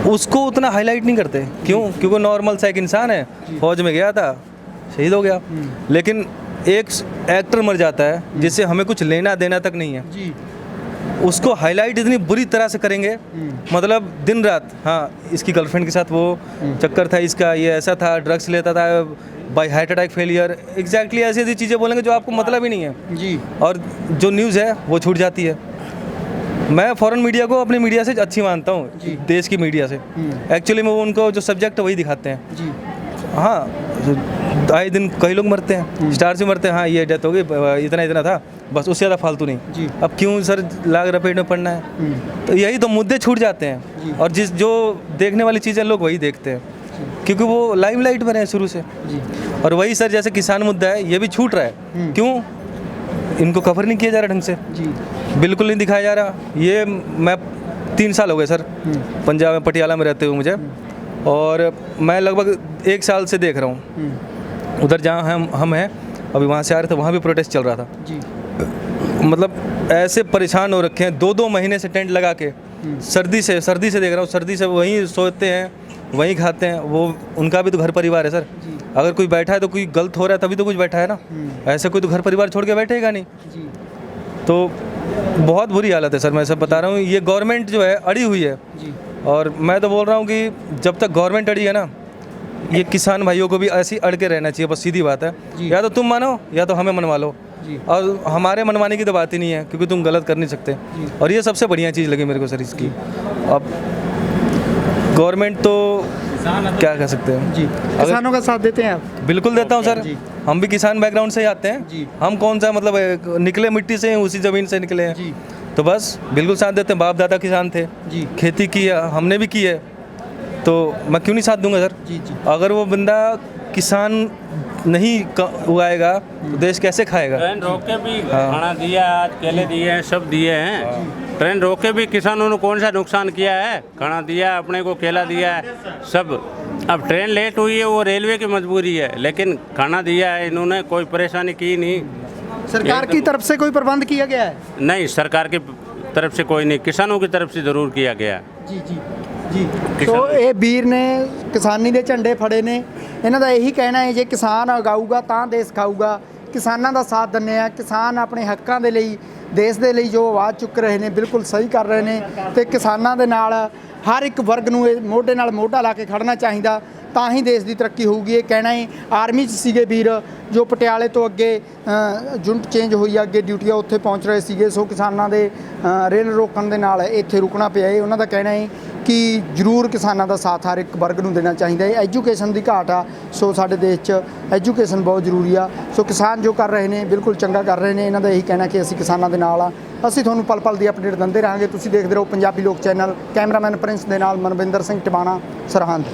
उसको उतना हाईलाइट नहीं करते। क्यों? क्योंकि नॉर्मल सा एक इंसान है, फौज में गया था, शहीद हो गया। लेकिन एक एक्टर मर जाता है जिससे हमें कुछ लेना देना तक नहीं है जी, उसको हाईलाइट इतनी बुरी तरह से करेंगे, मतलब दिन रात, हाँ इसकी गर्लफ्रेंड के साथ वो चक्कर था, इसका ये ऐसा था, ड्रग्स लेता था, by heart attack failure, exactly ऐसी ऐसी चीज़ें बोलेंगे जो आपको मतलब ही नहीं है जी, और जो न्यूज़ है वो छूट जाती है। मैं फॉरेन मीडिया को अपनी मीडिया से अच्छी मानता हूँ, देश की मीडिया से। एक्चुअली में वो उनको जो सब्जेक्ट है वही दिखाते हैं जी। हाँ, आए दिन कई लोग मरते हैं, स्टार से मरते हैं, हाँ ये डेथ हो गई, इतना था, बस उससे ज़्यादा फालतू नहीं जी। अब क्यों सर लाग रपेट में पड़ना है? तो यही तो मुद्दे छूट जाते हैं, और जो देखने वाली चीज़ें लोग वही देखते हैं, क्योंकि वो लाइमलाइट में रहे शुरू से जी। और वही सर जैसे किसान मुद्दा है, ये भी छूट रहा है। क्यों? इनको कवर नहीं किया जा रहा ढंग से जी, बिल्कुल नहीं दिखाया जा रहा। ये मैं 3 साल हो गए सर पंजाब में पटियाला में रहते हुए मुझे, और मैं लगभग 1 साल से देख रहा हूँ उधर जहाँ हम हैं, अभी वहाँ से आ रहे थे, वहाँ भी प्रोटेस्ट चल रहा था जी। मतलब ऐसे परेशान हो रखे हैं, 2-2 महीने से टेंट लगा के, सर्दी से देख रहा हूँ, सर्दी से वहीं सोते हैं, वहीं खाते हैं। वो उनका भी तो घर परिवार है सर, अगर कोई बैठा है तो कोई गलत हो रहा है तभी तो कुछ बैठा है ना, ऐसे कोई तो घर परिवार छोड़ के बैठेगा नहीं जी। तो बहुत बुरी हालत है सर, मैं सब बता रहा हूँ। ये गवर्नमेंट जो है अड़ी हुई है जी। और मैं तो बोल रहा हूँ कि जब तक गवर्नमेंट अड़ी है ना, ये किसान भाइयों को भी ऐसी अड़ के रहना चाहिए, बस सीधी बात है। या तो तुम मानो या तो हमें मनवा लो, और हमारे मनवाने की तो बात ही नहीं है, क्योंकि तुम गलत कर नहीं सकते। और ये सबसे बढ़िया चीज़ लगी मेरे को सर इसकी। अब गवर्नमेंट तो क्या कह सकते हैं जी, किसानों का साथ देते हैं आप? बिल्कुल देता हूँ सर, हम भी किसान बैकग्राउंड से ही आते हैं जी। हम कौन सा मतलब निकले मिट्टी से, उसी ज़मीन से निकले हैं जी। तो बस बिल्कुल साथ देते हैं। बाप दादा किसान थे जी, खेती की है, हमने भी की है, तो मैं क्यों नहीं साथ दूंगा सर। जी जी अगर वो बंदा किसान नहीं उगाएगा तो देश कैसे खाएगा। ट्रेन रोक के भी खाना दिया, आज केले दिए हैं, सब दिए हैं। ट्रेन रोक के भी किसानों ने कौन सा नुकसान किया है, खाना दिया, अपने को केला दिया है सब। अब ट्रेन लेट हुई है वो रेलवे की मजबूरी है, लेकिन खाना दिया है इन्होंने, कोई परेशानी की नहीं। सरकार की तरफ से कोई प्रबंध किया गया है? नहीं, सरकार की तरफ से कोई नहीं, किसानों की तरफ से ज़रूर किया गया। ਜੀ ਜੀ ਜੀ ਸੋ ਇਹ ਵੀਰ ਨੇ ਕਿਸਾਨੀ ਦੇ ਝੰਡੇ ਫੜੇ ਨੇ। ਇਹਨਾਂ ਦਾ ਇਹੀ ਕਹਿਣਾ ਹੈ ਜੇ ਕਿਸਾਨ ਉਗਾਊਗਾ ਤਾਂ ਦੇਸ਼ ਖਾਊਗਾ। ਕਿਸਾਨਾਂ ਦਾ ਸਾਥ ਦਿੰਦੇ ਆ। ਕਿਸਾਨ ਆਪਣੇ ਹੱਕਾਂ ਦੇ ਲਈ ਦੇਸ਼ ਦੇ ਲਈ ਜੋ ਆਵਾਜ਼ ਚੁੱਕ ਰਹੇ ਨੇ ਬਿਲਕੁਲ ਸਹੀ ਕਰ ਰਹੇ ਨੇ ਤੇ ਕਿਸਾਨਾਂ ਦੇ ਨਾਲ ਹਰ ਇੱਕ ਵਰਗ ਨੂੰ ਇਹ ਮੋਢੇ ਨਾਲ ਮੋਢਾ ਲਾ ਕੇ ਖੜਨਾ ਚਾਹੀਦਾ ਤਾਂ ਹੀ ਦੇਸ਼ ਦੀ ਤਰੱਕੀ ਹੋਊਗੀ। ਇਹ ਕਹਿਣਾ ਹੈ ਆਰਮੀ 'ਚ ਸੀਗੇ ਵੀਰ ਜੋ ਪਟਿਆਲੇ ਤੋਂ ਅੱਗੇ ਯੂਨਿਟ ਚੇਂਜ ਹੋਈ ਆ, ਅੱਗੇ ਡਿਊਟੀਆਂ ਉੱਥੇ ਪਹੁੰਚ ਰਹੇ ਸੀਗੇ। ਸੋ ਕਿਸਾਨਾਂ ਦੇ ਰੇਲ ਰੋਕਣ ਦੇ ਨਾਲ ਇੱਥੇ ਰੁਕਣਾ ਪਿਆ ਹੈ। ਉਹਨਾਂ ਦਾ ਕਹਿਣਾ ਹੈ ਕਿ ਜ਼ਰੂਰ ਕਿਸਾਨਾਂ ਦਾ ਸਾਥ ਹਰ ਇੱਕ ਵਰਗ ਨੂੰ ਦੇਣਾ ਚਾਹੀਦਾ ਹੈ। ਐਜੂਕੇਸ਼ਨ ਦੀ ਘਾਟ ਆ, ਸੋ ਸਾਡੇ ਦੇਸ਼ 'ਚ ਐਜੂਕੇਸ਼ਨ ਬਹੁਤ ਜ਼ਰੂਰੀ ਆ। ਸੋ ਕਿਸਾਨ ਜੋ ਕਰ ਰਹੇ ਨੇ ਬਿਲਕੁਲ ਚੰਗਾ ਕਰ ਰਹੇ ਨੇ। ਇਹਨਾਂ ਦਾ ਇਹੀ ਕਹਿਣਾ ਕਿ ਅਸੀਂ ਕਿਸਾਨਾਂ ਦੇ ਨਾਲ ਆ। ਅਸੀਂ ਤੁਹਾਨੂੰ ਪਲ ਪਲ ਦੀ ਅਪਡੇਟ ਦਿੰਦੇ ਰਹਾਂਗੇ। ਤੁਸੀਂ ਦੇਖਦੇ ਰਹੋ ਪੰਜਾਬੀ ਲੋਕ ਚੈਨਲ। ਕੈਮਰਾਮੈਨ ਪ੍ਰਿੰਸ ਦੇ ਨਾਲ ਮਨਵਿੰਦਰ ਸਿੰਘ ਟਿਵਾਣਾ, ਸਰਹੰਦ।